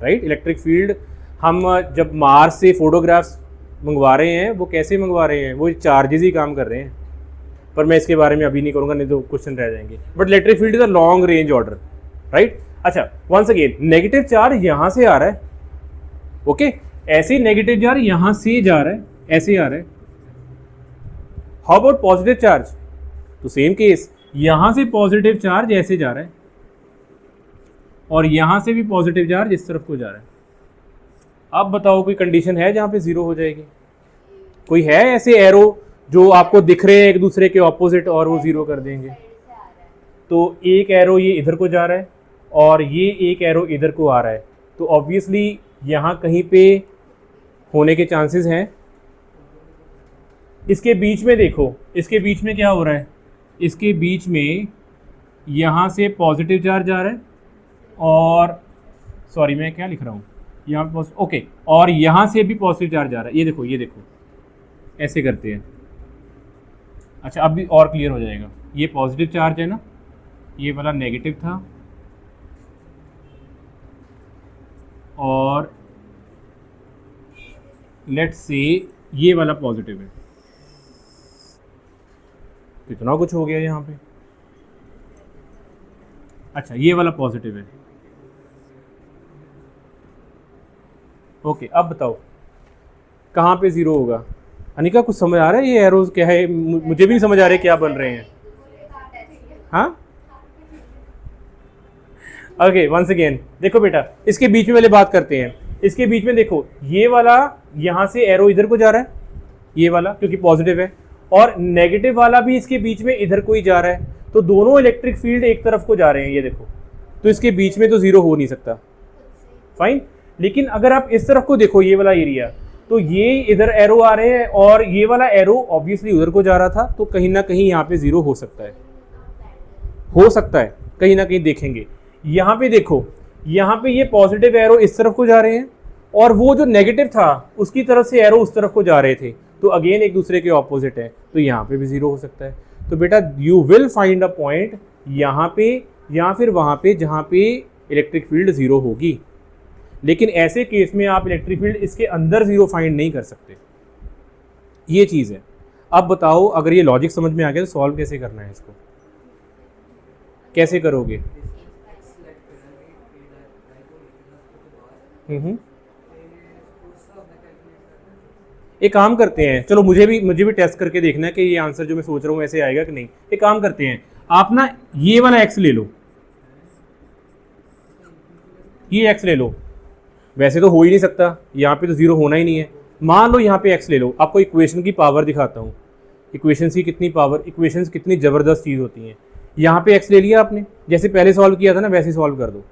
राइट। इलेक्ट्रिक फील्ड हम जब मार्स से फोटोग्राफ्स मंगवा रहे हैं, वो कैसे मंगवा रहे हैं? वो चार्जेस ही काम कर रहे हैं, पर मैं इसके बारे में अभी नहीं करूँगा, नहीं तो क्वेश्चन रह जाएंगे। But electric field is a long range order, right. अच्छा वंस अगेन, नेगेटिव चार्ज यहाँ से आ रहा है, ओके ऐसे ही नेगेटिव चार्ज यहाँ से जा रहा है, ऐसे आ रहा है। How about positive charge? तो सेम केस, यहाँ से पॉजिटिव चार्ज ऐसे जा रहा है और यहाँ से भी पॉजिटिव चार्ज इस तरफ को जा रहा है। अब बताओ कोई कंडीशन है जहाँ पे 0 हो जाएगी? कोई है ऐसे एरो जो आपको दिख रहे हैं एक दूसरे के ऑपोजिट और वो 0 कर देंगे? तो एक एरो ये इधर को जा रहा है और ये एक एरो इधर को आ रहा है, तो ऑब्वियसली यहाँ कहीं पे होने के चांसेस हैं। इसके बीच में देखो, इसके बीच में क्या हो रहा है? इसके बीच में यहाँ से पॉजिटिव चार्ज जा रहा है और सॉरी मैं क्या लिख रहा हूँ यहाँ पे, ओके, और यहाँ से भी पॉजिटिव चार्ज जा रहा है। ये देखो ऐसे करते हैं। अच्छा अब भी और क्लियर हो जाएगा। ये पॉजिटिव चार्ज है ना, ये वाला नेगेटिव था और लेट्स से ये वाला पॉजिटिव है। कितना कुछ हो गया यहाँ पे। अच्छा ये वाला पॉजिटिव है, ओके। अब बताओ कहाँ पे 0 होगा? अनिका कुछ समझ आ रहा है? ये एरोज क्या है? मुझे भी नहीं समझ आ रहा है क्या बन रहे हैं। हाँ ओके वंस अगेन देखो बेटा, इसके बीच में वाले बात करते हैं। इसके बीच में देखो, ये वाला यहाँ से एरो इधर को जा रहा है, ये वाला क्योंकि पॉजिटिव है, और नेगेटिव वाला भी इसके बीच में इधर को ही जा रहा है, तो दोनों इलेक्ट्रिक फील्ड एक तरफ को जा रहे हैं, ये देखो। तो इसके बीच में तो 0 हो नहीं सकता, फाइन। लेकिन अगर आप इस तरफ को देखो, ये वाला एरिया, तो ये इधर एरो आ रहे हैं और ये वाला एरो ऑब्वियसली उधर को जा रहा था, तो कहीं ना कहीं यहाँ पे 0 हो सकता है, कहीं ना कहीं देखेंगे। यहाँ पे देखो, यहाँ पे ये पॉजिटिव एरो इस तरफ को जा रहे हैं और वो जो नेगेटिव था उसकी तरफ से एरो उस तरफ को जा रहे थे, तो अगेन एक दूसरे के ऑपोजिट है, तो यहाँ पे भी 0 हो सकता है। तो बेटा you will find a point यहाँ पे या फिर वहाँ पे जहाँ पे इलेक्ट्रिक फील्ड 0 होगी। लेकिन ऐसे केस में आप इलेक्ट्रिक फील्ड इसके अंदर 0 फाइंड नहीं कर सकते, ये चीज़ है। अब बताओ अगर ये लॉजिक समझ में आ गया तो सॉल्व कैसे करना है इसको, कैसे करोगे? एक काम करते हैं, चलो मुझे भी टेस्ट करके देखना है कि ये आंसर जो मैं सोच रहा हूँ ऐसे आएगा कि नहीं। एक काम करते हैं, आप ना ये वाला x ले लो, ये x ले लो। वैसे तो हो ही नहीं सकता, यहाँ पे तो 0 होना ही नहीं है। मान लो यहाँ पे x ले लो, आपको इक्वेशन की पावर दिखाता हूँ, इक्वेशंस की कितनी पावर, इक्वेशंस कितनी ज़बरदस्त चीज़ होती हैं। यहाँ पे x ले लिया आपने, जैसे पहले सॉल्व किया था ना वैसे सॉल्व कर दो,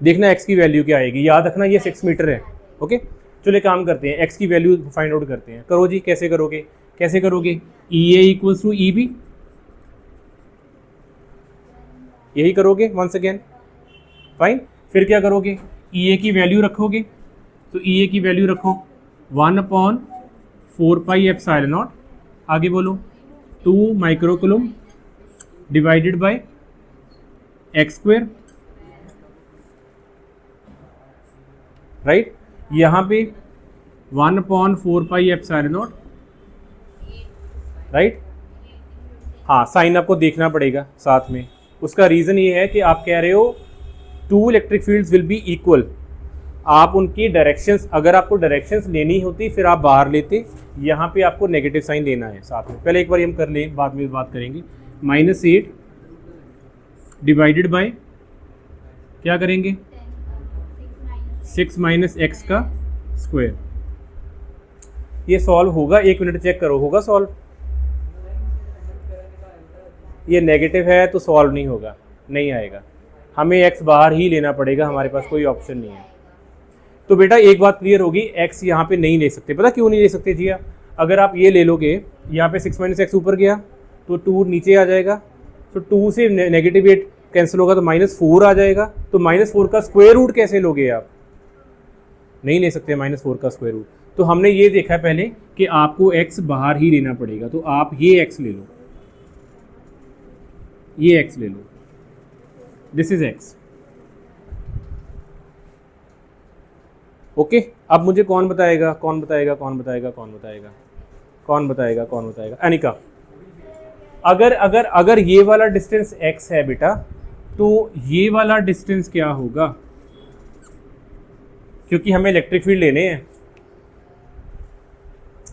देखना x की वैल्यू क्या आएगी। याद रखना ये 6 मीटर है, ओके। चलो एक काम करते हैं, एक्स की वैल्यू फाइंड आउट करते हैं। करो जी, कैसे करोगे, कैसे करोगे? ई ए इक्वल्स टू ई बी, यही करोगे वंस अगेन, फाइन। फिर क्या करोगे? ई ए की वैल्यू रखोगे, तो ई ए की वैल्यू रखो 1/4πε0, आगे बोलो 2 microcoulomb divided by x square, right. यहाँ पे 1/4πε0, राइट। हाँ, साइन आपको देखना पड़ेगा साथ में। उसका रीज़न ये है कि आप कह रहे हो 2 electric fields will be equal. आप उनकी डायरेक्शंस, अगर आपको डायरेक्शंस लेनी होती फिर आप बाहर लेते, यहाँ पे आपको नेगेटिव साइन लेना है साथ में। पहले एक बार हम कर लें, बाद में बात करेंगे। -8 डिवाइडेड बाय क्या करेंगे? 6 माइनस एक्स का स्क्वायर। ये सॉल्व होगा? 1 मिनट चेक करो, होगा सॉल्व? ये नेगेटिव है तो सॉल्व नहीं होगा, नहीं आएगा। हमें एक्स बाहर ही लेना पड़ेगा, हमारे पास कोई ऑप्शन नहीं है। तो बेटा एक बात क्लियर होगी, एक्स यहाँ पे नहीं ले सकते। पता क्यों नहीं ले सकते जी? अगर आप ये ले लोगे, यहाँ पे 6 माइनस एक्स ऊपर गया तो 2 नीचे आ जाएगा, तो 2 से -8 कैंसिल होगा तो -4 आ जाएगा। तो -4 का स्क्वायर रूट कैसे लोगे आप? नहीं ले सकते -4 का स्क्वायर रूट। तो हमने ये देखा है पहले कि आपको एक्स बाहर ही लेना पड़ेगा। तो आप ये एक्स ले लो, ये एक्स ले लो, दिस इज एक्स, ओके। अब मुझे कौन बताएगा, कौन बताएगा, कौन बताएगा, कौन बताएगा, कौन बताएगा, कौन बताएगा? अनिका। अगर अगर अगर ये वाला डिस्टेंस x है बेटा, तो ये वाला डिस्टेंस क्या होगा? क्योंकि हमें इलेक्ट्रिक फील्ड लेने हैं।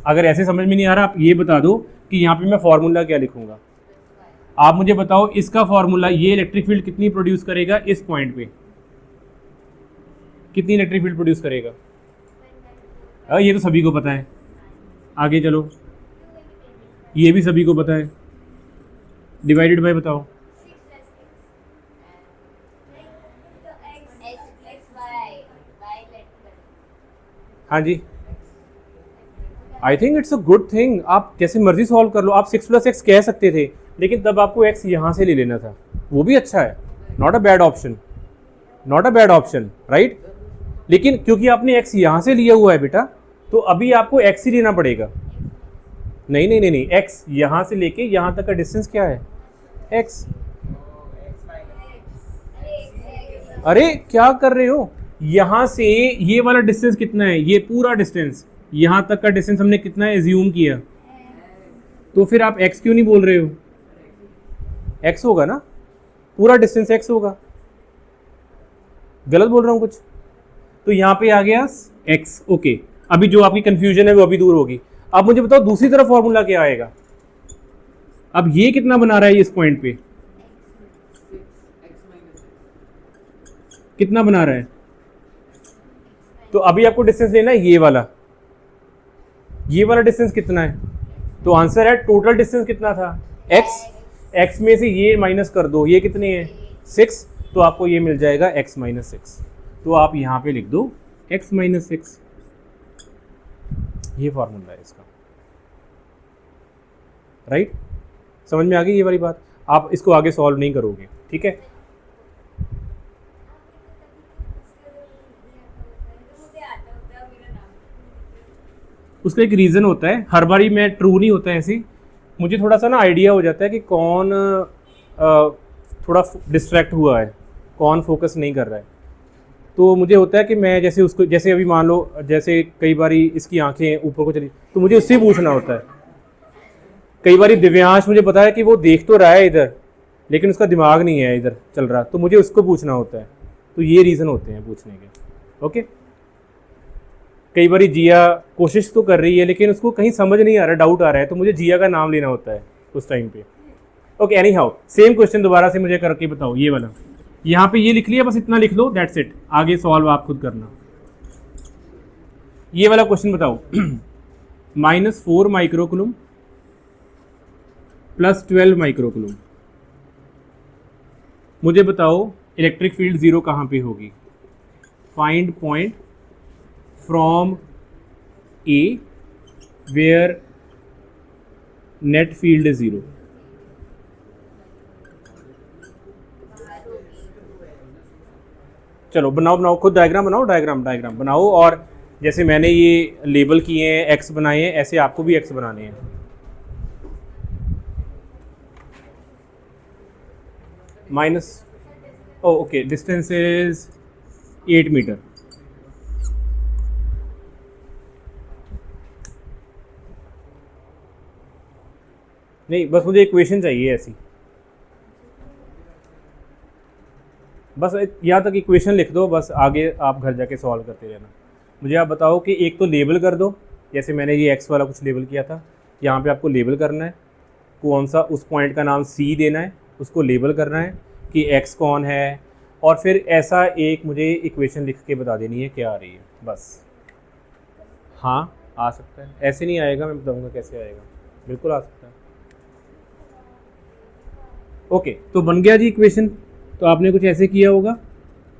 अगर ऐसे समझ में नहीं आ रहा, आप ये बता दो कि यहाँ पे मैं फॉर्मूला क्या लिखूंगा। आप मुझे बताओ इसका फॉर्मूला, ये इलेक्ट्रिक फील्ड कितनी प्रोड्यूस करेगा इस पॉइंट पे? कितनी इलेक्ट्रिक फील्ड प्रोड्यूस करेगा? ये तो सभी को पता है। आगे चलो, ये भी सभी को पता है। डिवाइडेड बाय बताओ। हाँ जी, I think it's a good thing. आप जैसे मर्जी सॉल्व कर लो। आप 6 + x कह सकते थे, लेकिन तब आपको x यहाँ से ले लेना था, वो भी अच्छा है। Not a bad option, not a bad option, right. लेकिन क्योंकि आपने x यहाँ से लिया हुआ है बेटा, तो अभी आपको x ही लेना पड़ेगा। नहीं नहीं नहीं नहीं, x यहाँ से लेके यहाँ तक का डिस्टेंस क्या है? x। अरे क्या कर रहे हो? यहाँ से ये वाला डिस्टेंस कितना है? ये पूरा डिस्टेंस, यहाँ तक का डिस्टेंस हमने कितना एज्यूम किया, तो फिर आप x क्यों नहीं बोल रहे हो? x होगा ना, पूरा डिस्टेंस x होगा। गलत बोल रहा हूँ कुछ? तो यहाँ पे आ गया x, ओके। अभी जो आपकी कंफ्यूजन है वो अभी दूर होगी। अब मुझे बताओ दूसरी तरफ फॉर्मूला क्या आएगा? अब ये कितना बना रहा है इस पॉइंट पे? कितना बना रहा है? तो अभी आपको डिस्टेंस लेना है ये वाला, ये वाला डिस्टेंस कितना है? तो आंसर है टोटल डिस्टेंस कितना था? x। x में से ये माइनस कर दो, ये कितने हैं? 6। तो आपको ये मिल जाएगा x - 6। तो आप यहाँ पे लिख दो x - 6। ये फॉर्मूला है इसका, राइट। समझ में आ गई ये वाली बात? आप इसको आगे सॉल्व नहीं करोगे, ठीक है। उसका एक रीज़न होता है, हर बारी मैं ट्रू नहीं होता है ऐसे। मुझे थोड़ा सा ना आइडिया हो जाता है कि कौन थोड़ा डिस्ट्रैक्ट हुआ है, कौन फोकस नहीं कर रहा है। तो मुझे होता है कि मैं जैसे उसको, जैसे अभी मान लो, जैसे कई बारी इसकी आंखें ऊपर को चली, तो मुझे उससे पूछना होता है। कई बारी दिव्यांश मुझे पता है कि वो देख तो रहा है इधर, लेकिन उसका दिमाग नहीं है इधर चल रहा, तो मुझे उसको पूछना होता है। तो ये रीज़न होते हैं पूछने के, ओके। कई बारी जिया कोशिश तो कर रही है, लेकिन उसको कहीं समझ नहीं आ रहा, डाउट आ रहा है, तो मुझे जिया का नाम लेना होता है उस टाइम पे, okay. Any how, same question दोबारा से मुझे करके बताओ। ये वाला यहाँ पे ये लिख लिया, बस इतना लिख लो, दैट्स इट। आगे सॉल्व आप खुद करना। ये वाला क्वेश्चन बताओ। -4 माइक्रोकुलम + 12 माइक्रोकुलम। मुझे बताओ इलेक्ट्रिक फील्ड 0 कहाँ पे होगी? Find point from A where net field is 0. चलो बनाओ खुद डायग्राम बनाओ, डायग्राम बनाओ, और जैसे मैंने ये लेबल किए हैं एक्स बनाए हैं, ऐसे आपको भी एक्स बनाने हैं। Minus okay, distance is 8 metre. नहीं, बस मुझे इक्वेशन चाहिए ऐसी, बस यहाँ तक इक्वेशन लिख दो, बस आगे आप घर जाके सॉल्व करते रहना। मुझे आप बताओ कि एक तो लेबल कर दो, जैसे मैंने ये एक्स वाला कुछ लेबल किया था, यहाँ पे आपको लेबल करना है कौन सा, उस पॉइंट का नाम सी देना है, उसको लेबल करना है कि एक्स कौन है, और फिर ऐसा एक मुझे इक्वेशन लिख के बता देनी है क्या आ रही है बस। हाँ आ सकता है, ऐसे नहीं आएगा, मैं बताऊँगा कैसे आएगा, बिल्कुल आ सकता है। ओके, तो बन गया जी इक्वेशन। तो आपने कुछ ऐसे किया होगा,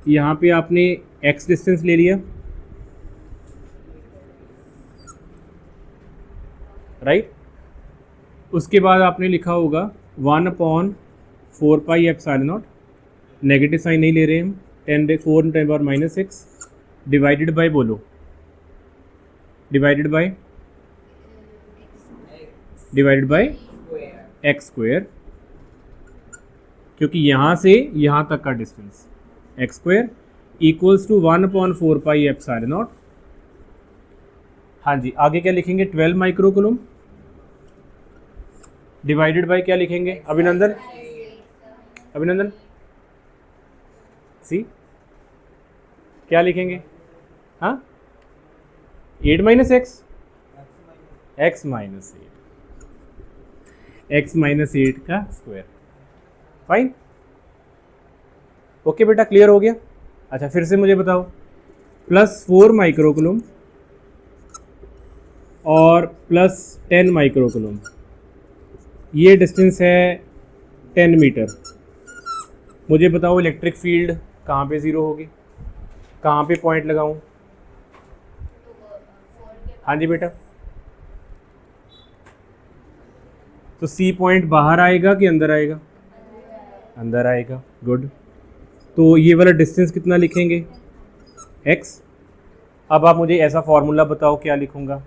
यहाँ पे आपने x डिस्टेंस ले लिया, राइट। उसके बाद आपने लिखा होगा 1/4 pi epsilon naught, negative sign नहीं ले रहे हम, 10⁻⁻⁻6 डिवाइडेड बाय, बोलो डिवाइडेड बाय एक्स स्क्वायर, क्योंकि यहाँ से यहाँ तक का distance X square equals to 1/4 pi epsilon naught. हाँ जी, आगे क्या लिखेंगे, 12 माइक्रोकूलम डिवाइडेड बाय क्या लिखेंगे, अभिनंदन सी क्या लिखेंगे, हाँ 8 माइनस एक्स माइनस 8 का स्क्वायर। फाइन, ओके बेटा, क्लियर हो गया। अच्छा, फिर से मुझे बताओ, +4 माइक्रोकूलम और +10 माइक्रोकूलम, ये डिस्टेंस है 10 मीटर। मुझे बताओ इलेक्ट्रिक फील्ड कहाँ पे ज़ीरो होगी, कहाँ पे पॉइंट लगाऊं। हाँ जी बेटा, तो सी पॉइंट बाहर आएगा कि अंदर आएगा, अंदर आएगा, गुड। तो ये वाला डिस्टेंस कितना लिखेंगे, x। अब आप मुझे ऐसा फॉर्मूला बताओ, क्या लिखूंगा,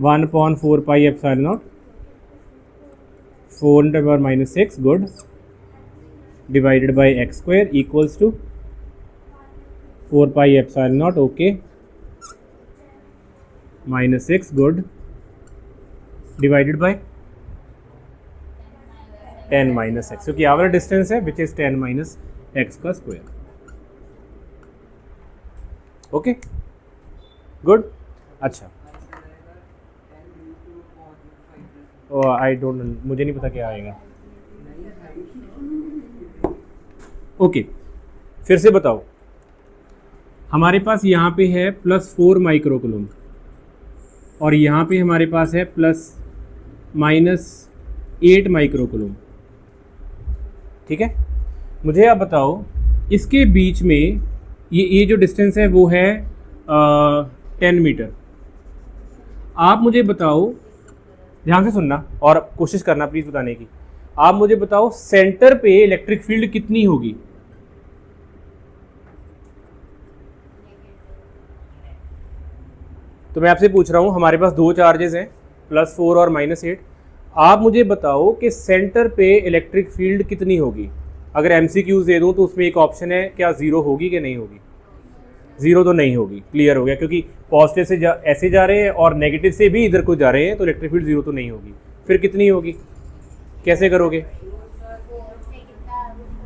1/4 pi epsilon naught 4⁻⁻6, good, divided by X square equals to 4 pi epsilon naught, okay, -6, good, divided by 10 minus X, क्योंकि आवर डिस्टेंस है विच इज 10 माइनस एक्स का स्क्वायर। Okay, good. अच्छा, आई डोंट, मुझे नहीं पता क्या आएगा। ओके, फिर से बताओ, हमारे पास यहाँ पे है +4 माइक्रोकूलम और यहाँ पे हमारे पास है ±8 माइक्रोकूलम, ठीक है। मुझे आप बताओ, इसके बीच में ये जो डिस्टेंस है वो है 10 मीटर। आप मुझे बताओ, ध्यान से सुनना और कोशिश करना प्लीज़ बताने की। आप मुझे बताओ सेंटर पे इलेक्ट्रिक फील्ड कितनी होगी, तो मैं आपसे पूछ रहा हूँ, हमारे पास दो चार्जेस हैं +4 और -8। आप मुझे बताओ कि सेंटर पे इलेक्ट्रिक फील्ड कितनी होगी। अगर MCQs दे दूँ तो उसमें एक ऑप्शन है, क्या 0 होगी कि नहीं होगी, 0 तो नहीं होगी, क्लियर हो गया, क्योंकि पॉजिटिव से ऐसे जा रहे हैं और नेगेटिव से भी इधर को जा रहे हैं, तो इलेक्ट्रिक फील्ड 0 तो नहीं होगी। फिर कितनी होगी, कैसे करोगे।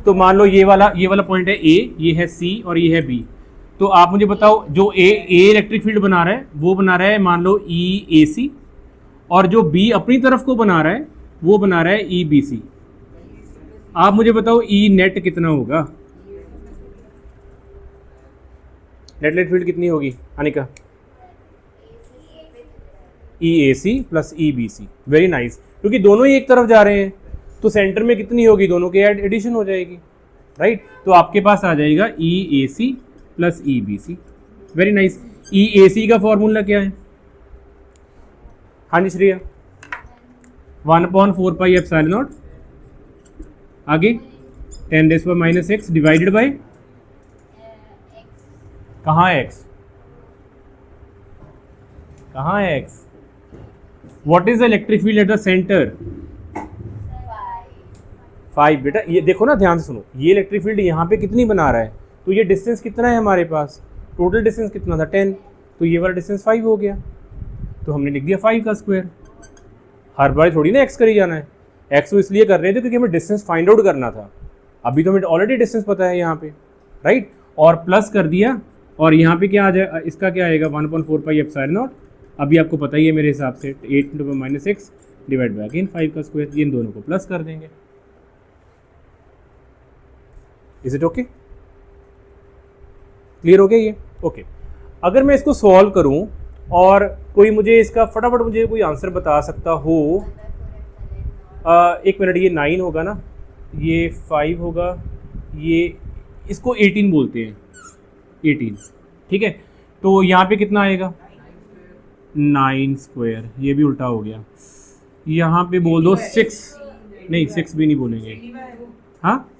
तो मान लो ये वाला पॉइंट है A, ये है C और ये है B। तो आप मुझे बताओ, जो A इलेक्ट्रिक फील्ड बना रहा है वो बना रहा है मान लो EAC, और जो B अपनी तरफ को बना रहा है वो बना रहा है EBC। आप मुझे बताओ E नेट कितना होगा, नेट फील्ड कितनी होगी Anika, EAC + EBC, very nice, क्योंकि दोनों ही एक तरफ जा रहे हैं तो सेंटर में कितनी होगी, दोनों के एडिशन हो जाएगी, राइट। तो आपके पास आ जाएगा EAC + EBC, वेरी नाइस। ई ए सी का फॉर्मूला क्या है? हाँ जी श्रेया, 1/4πε0 आगे 10⁻⁻6 डिवाइडेड बाय कहाँ है x? कहाँ है x? What is the electric field at the centre? 5 बेटा, ये देखो ना ध्यान से सुनो, ये इलेक्ट्रिक फील्ड यहाँ पे कितनी बना रहा है, तो ये डिस्टेंस कितना है हमारे पास, टोटल डिस्टेंस कितना था 10, तो ये वाला डिस्टेंस 5 हो गया, तो हमने लिख दिया 5 का स्क्वायर। हर बार थोड़ी ना x करी जाना है, x तो इसलिए कर रहे थे क्योंकि हमें डिस्टेंस फाइंड आउट करना था, अभी तो हमें ऑलरेडी डिस्टेंस पता है यहाँ पे, राइट, और प्लस कर दिया, और यहाँ पे क्या आ जाए, इसका क्या आएगा 1/4πε0, अभी आपको पता ही है मेरे हिसाब से 8⁻⁻6 डिवाइड बाय अगेन 5 का स्क्वायर, ये इन दोनों को प्लस कर देंगे। Is it okay? क्लियर हो गया ये? ओके। अगर मैं इसको सॉल्व करूं और कोई मुझे इसका फटाफट मुझे कोई आंसर बता सकता हो, एक मिनट, ये 9 होगा ना, ये 5 होगा, ये इसको 18 बोलते हैं, 18, ठीक है, तो यहाँ पे कितना आएगा 9 स्क्वायर, ये भी उल्टा हो गया, यहाँ पे बोल दो 6, नहीं 6 भी नहीं बोलेंगे, हाँ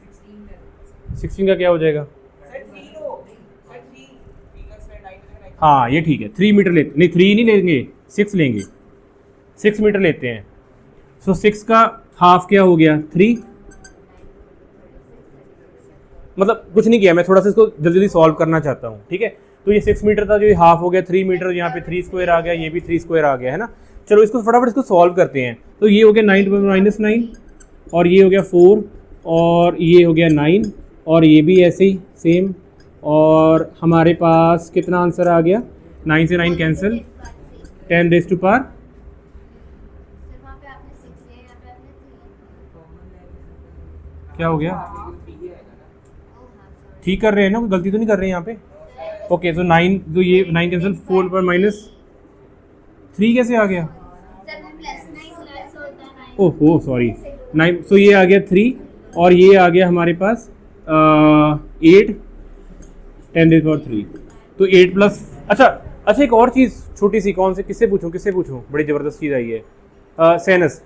16 का क्या हो जाएगा, हाँ ये ठीक है, 3 मीटर लेते, नहीं 3 नहीं लेंगे, 6 लेंगे, 6 मीटर लेते हैं, सो 6 का हाफ क्या हो गया 3, मतलब कुछ नहीं किया, मैं थोड़ा सा इसको जल्दी जल्दी सॉल्व करना चाहता हूँ, ठीक है, तो ये 6 मीटर था, जो ये हाफ हो गया 3 मीटर, यहाँ पे 3 स्क्वायर आ गया, ये भी 3 स्क्वायर आ गया है ना। चलो इसको फटाफट इसको सॉल्व करते हैं, तो ये हो गया 9⁻⁻9 और ये हो गया 4 और ये हो गया 9 और ये भी ऐसे ही सेम, और हमारे पास कितना आंसर आ गया, 9 से 9 कैंसिल, 10 रेज़ टू पावर, क्या हो गया, ठीक कर रहे हैं ना, कोई गलती तो नहीं कर रहे हैं यहाँ पे, ओके, तो 9, तो ये 9 कैंसिल, 4/-3 कैसे आ गया, ओह सॉरी 9, सो ये आ गया 3 और ये आ गया हमारे पास 8, 10⁻3, तो 8 प्लस, अच्छा एक और चीज़ छोटी सी, कौन से, किससे पूछूं, बड़ी ज़बरदस्त चीज़ आई है, सेनस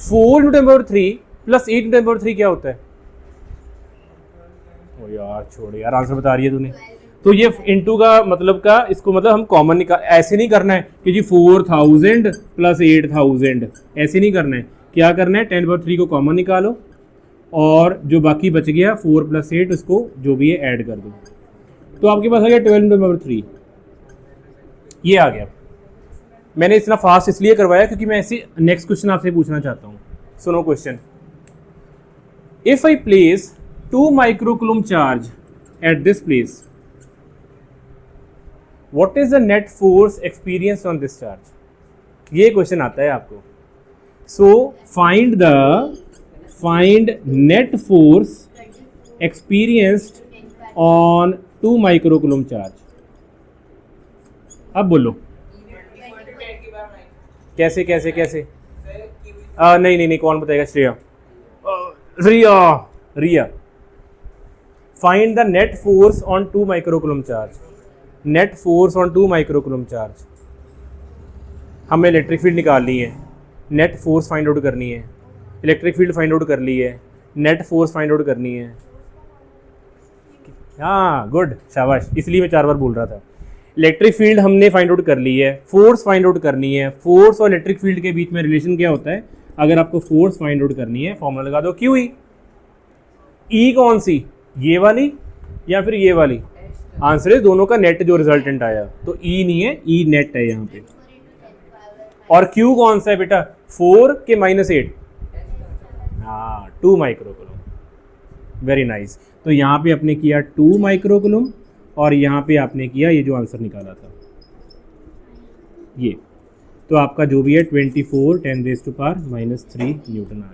4×10⁻3 प्लस 8×10⁻3 क्या होता है, ओ यार छोड़ यार, आंसर बता रही है तूने, तो ये इंटू का मतलब का, इसको मतलब हम कॉमन निकाल, ऐसे नहीं करना है कि जी 4000 प्लस 8000, ऐसे नहीं करना है, क्या करना है 10/3 को कॉमन निकालो और जो बाकी बच गया 4 + 8 उसको जो भी है ऐड कर दो, तो आपके पास आ गया 12/3, ये आ गया। मैंने इतना फास्ट इसलिए करवाया क्योंकि मैं ऐसे नेक्स्ट क्वेश्चन आपसे पूछना चाहता हूँ, सुनो question, if I place 2 microcoulomb charge at this place, what is the net force experienced on this charge? ये क्वेश्चन आता है आपको, so find net force experienced on 2 microcoulomb charge। अब बोलो कैसे नहीं कौन बताएगा, रिया find the net force on 2 microcoulomb charge, net force on 2 microcoulomb charge, हमें इलेक्ट्रिक फील्ड निकालनी है, नेट फोर्स फाइंड आउट करनी है, इलेक्ट्रिक फील्ड फाइंड आउट कर ली है, नेट फोर्स फाइंड आउट करनी है, हाँ गुड शाबाश, इसलिए मैं 4 बार बोल रहा था, इलेक्ट्रिक फील्ड हमने फाइंड आउट कर ली है, फोर्स फाइंड आउट करनी है, फोर्स और इलेक्ट्रिक फील्ड के बीच में रिलेशन क्या होता है, अगर आपको फोर्स फाइंड आउट करनी है फॉर्मूला लगा दो क्यू ई, कौन सी, ये वाली या फिर ये वाली, आंसर है दोनों का नेट जो रिजल्टेंट आया, तो ई नहीं है, ई नेट है यहाँ पे, और क्यू कौन सा है बेटा, 4 के -8, हाँ 2 माइक्रोकूलम, वेरी नाइस, तो यहाँ पे आपने किया 2 माइक्रोकूलम और यहाँ पे आपने किया ये जो आंसर निकाला था ये, तो आपका जो भी है 24 10⁻³ न्यूटन आ गया।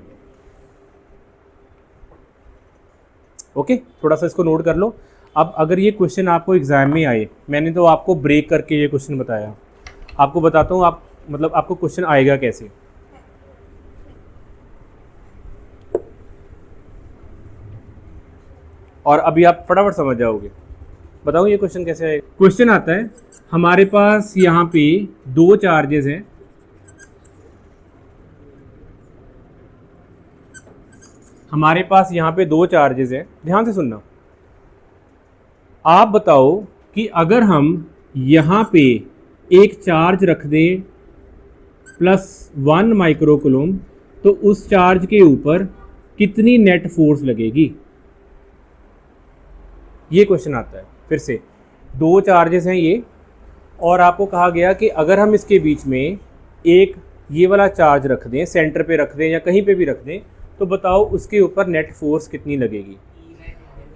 ओके, थोड़ा सा इसको नोट कर लो। अब अगर ये क्वेश्चन आपको एग्जाम में आए, मैंने तो आपको ब्रेक करके ये क्वेश्चन बताया, आपको बताता हूँ आप मतलब आपको क्वेश्चन आएगा कैसे। और अभी आप फटाफट समझ जाओगे। बताओ ये क्वेश्चन कैसे है। क्वेश्चन आता है हमारे पास यहाँ पे दो चार्जेस हैं, हमारे पास यहाँ पे दो चार्जेस हैं, ध्यान से सुनना। आप बताओ कि अगर हम यहाँ पे एक चार्ज रख दें +1 माइक्रोकूलम तो उस चार्ज के ऊपर कितनी नेट फोर्स लगेगी। ये क्वेश्चन आता है। फिर से दो चार्जेस हैं ये, और आपको कहा गया कि अगर हम इसके बीच में एक ये वाला चार्ज रख दें, सेंटर पे रख दें या कहीं पे भी रख दें, तो बताओ उसके ऊपर नेट फोर्स कितनी लगेगी।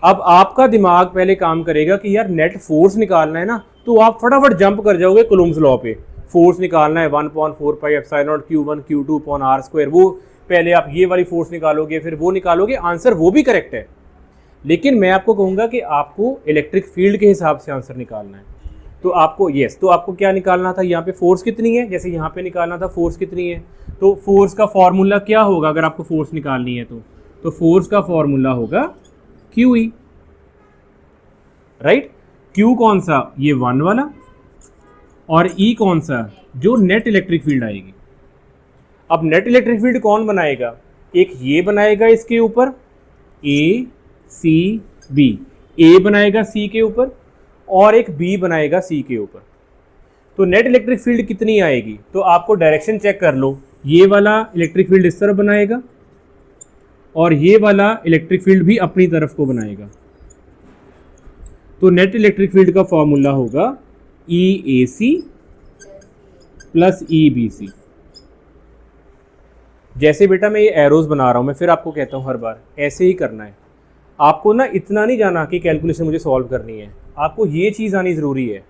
अब आपका दिमाग पहले काम करेगा कि यार नेट फोर्स निकालना है ना, तो आप फटाफट जंप कर जाओगे कूलम्ब्स लॉ पे। फोर्स निकालना है 1/4 pi epsilon Q1 Q2 upon r², वो पहले आप ये वाली फोर्स निकालोगे, फिर वो निकालोगे, आंसर वो भी करेक्ट है। लेकिन मैं आपको कहूँगा कि आपको इलेक्ट्रिक फील्ड के हिसाब से आंसर निकालना है। तो आपको तो आपको क्या निकालना था, यहाँ पे फोर्स कितनी है, जैसे यहाँ पे निकालना था फोर्स कितनी है। तो फोर्स का फॉर्मूला क्या होगा अगर आपको फोर्स निकालनी है तो फोर्स का फॉर्मूला होगा QE, राइट। Q कौन सा, ये 1 वाला, और E कौन सा, जो नेट इलेक्ट्रिक फील्ड आएगी। अब नेट इलेक्ट्रिक फील्ड कौन बनाएगा, एक ये बनाएगा इसके ऊपर ACB, A बनाएगा C के ऊपर और एक B बनाएगा C के ऊपर। तो नेट इलेक्ट्रिक फील्ड कितनी आएगी, तो आपको डायरेक्शन चेक कर लो। ये वाला इलेक्ट्रिक फील्ड इस तरफ बनाएगा और ये वाला इलेक्ट्रिक फील्ड भी अपनी तरफ को बनाएगा। तो नेट इलेक्ट्रिक फील्ड का फॉर्मूला होगा EAC प्लस EBC। जैसे बेटा मैं ये एरोज बना रहा हूँ, मैं फिर आपको कहता हूँ हर बार ऐसे ही करना है। आपको ना इतना नहीं जाना कि कैलकुलेशन मुझे सॉल्व करनी है, आपको ये चीज़ आनी ज़रूरी है।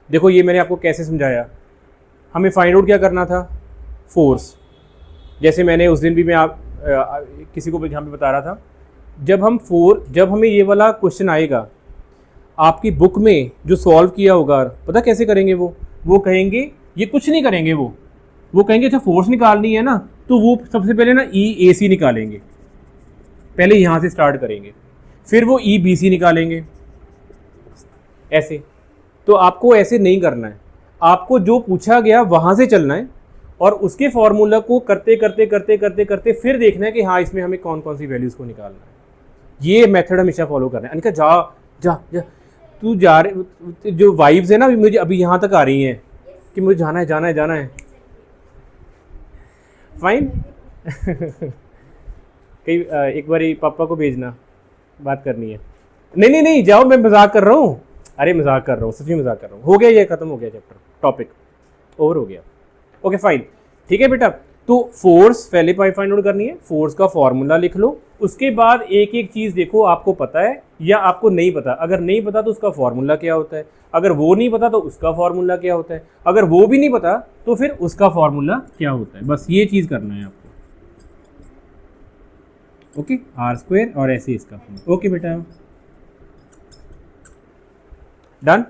देखो ये मैंने आपको कैसे समझाया, हमें फाइंड आउट क्या करना था, फोर्स। जैसे मैंने उस दिन भी मैं किसी को यहाँ पे बता रहा था, जब हमें ये वाला क्वेश्चन आएगा आपकी बुक में जो सॉल्व किया होगा, पता कैसे करेंगे वो कहेंगे, ये कुछ नहीं करेंगे, वो कहेंगे अच्छा फोर्स निकालनी है ना, तो वो सबसे पहले ना EAC निकालेंगे, पहले यहाँ से स्टार्ट करेंगे, फिर वो EBC निकालेंगे ऐसे। तो आपको ऐसे नहीं करना है, आपको जो पूछा गया वहाँ से चलना है और उसके फॉर्मूला को करते करते करते करते करते फिर देखना है कि हाँ इसमें हमें कौन कौन सी वैल्यूज़ को निकालना है। ये मेथड हमेशा फॉलो करना है। अनिका जा जा जा तू जा रहे, जो वाइब्स है ना मुझे अभी यहाँ तक आ रही हैं कि मुझे जाना है जाना है जाना है, फाइन। कई एक बार पापा को भेजना, बात करनी है। नहीं नहीं जाओ, मैं मजाक कर रहा हूँ, अरे मजाक कर रहा हूँ, सच में मजाक कर रहा हूँ। हो गया, ये खत्म हो गया चैप्टर, टॉपिक ओवर हो गया। ओके फाइन, ठीक है बेटा। तो फोर्स पहले फाइंड आउट करनी है, फोर्स का फॉर्मूला लिख लो, उसके बाद एक एक चीज़ देखो आपको पता है या आपको नहीं पता। अगर नहीं पता तो उसका फॉर्मूला क्या होता है, अगर वो नहीं पता तो उसका फॉर्मूला क्या होता है, अगर वो भी नहीं पता तो फिर उसका फॉर्मूला क्या होता है। बस ये चीज़ करना है आपको। ओके, R² और ऐसे इसका। ओके बेटा, डन।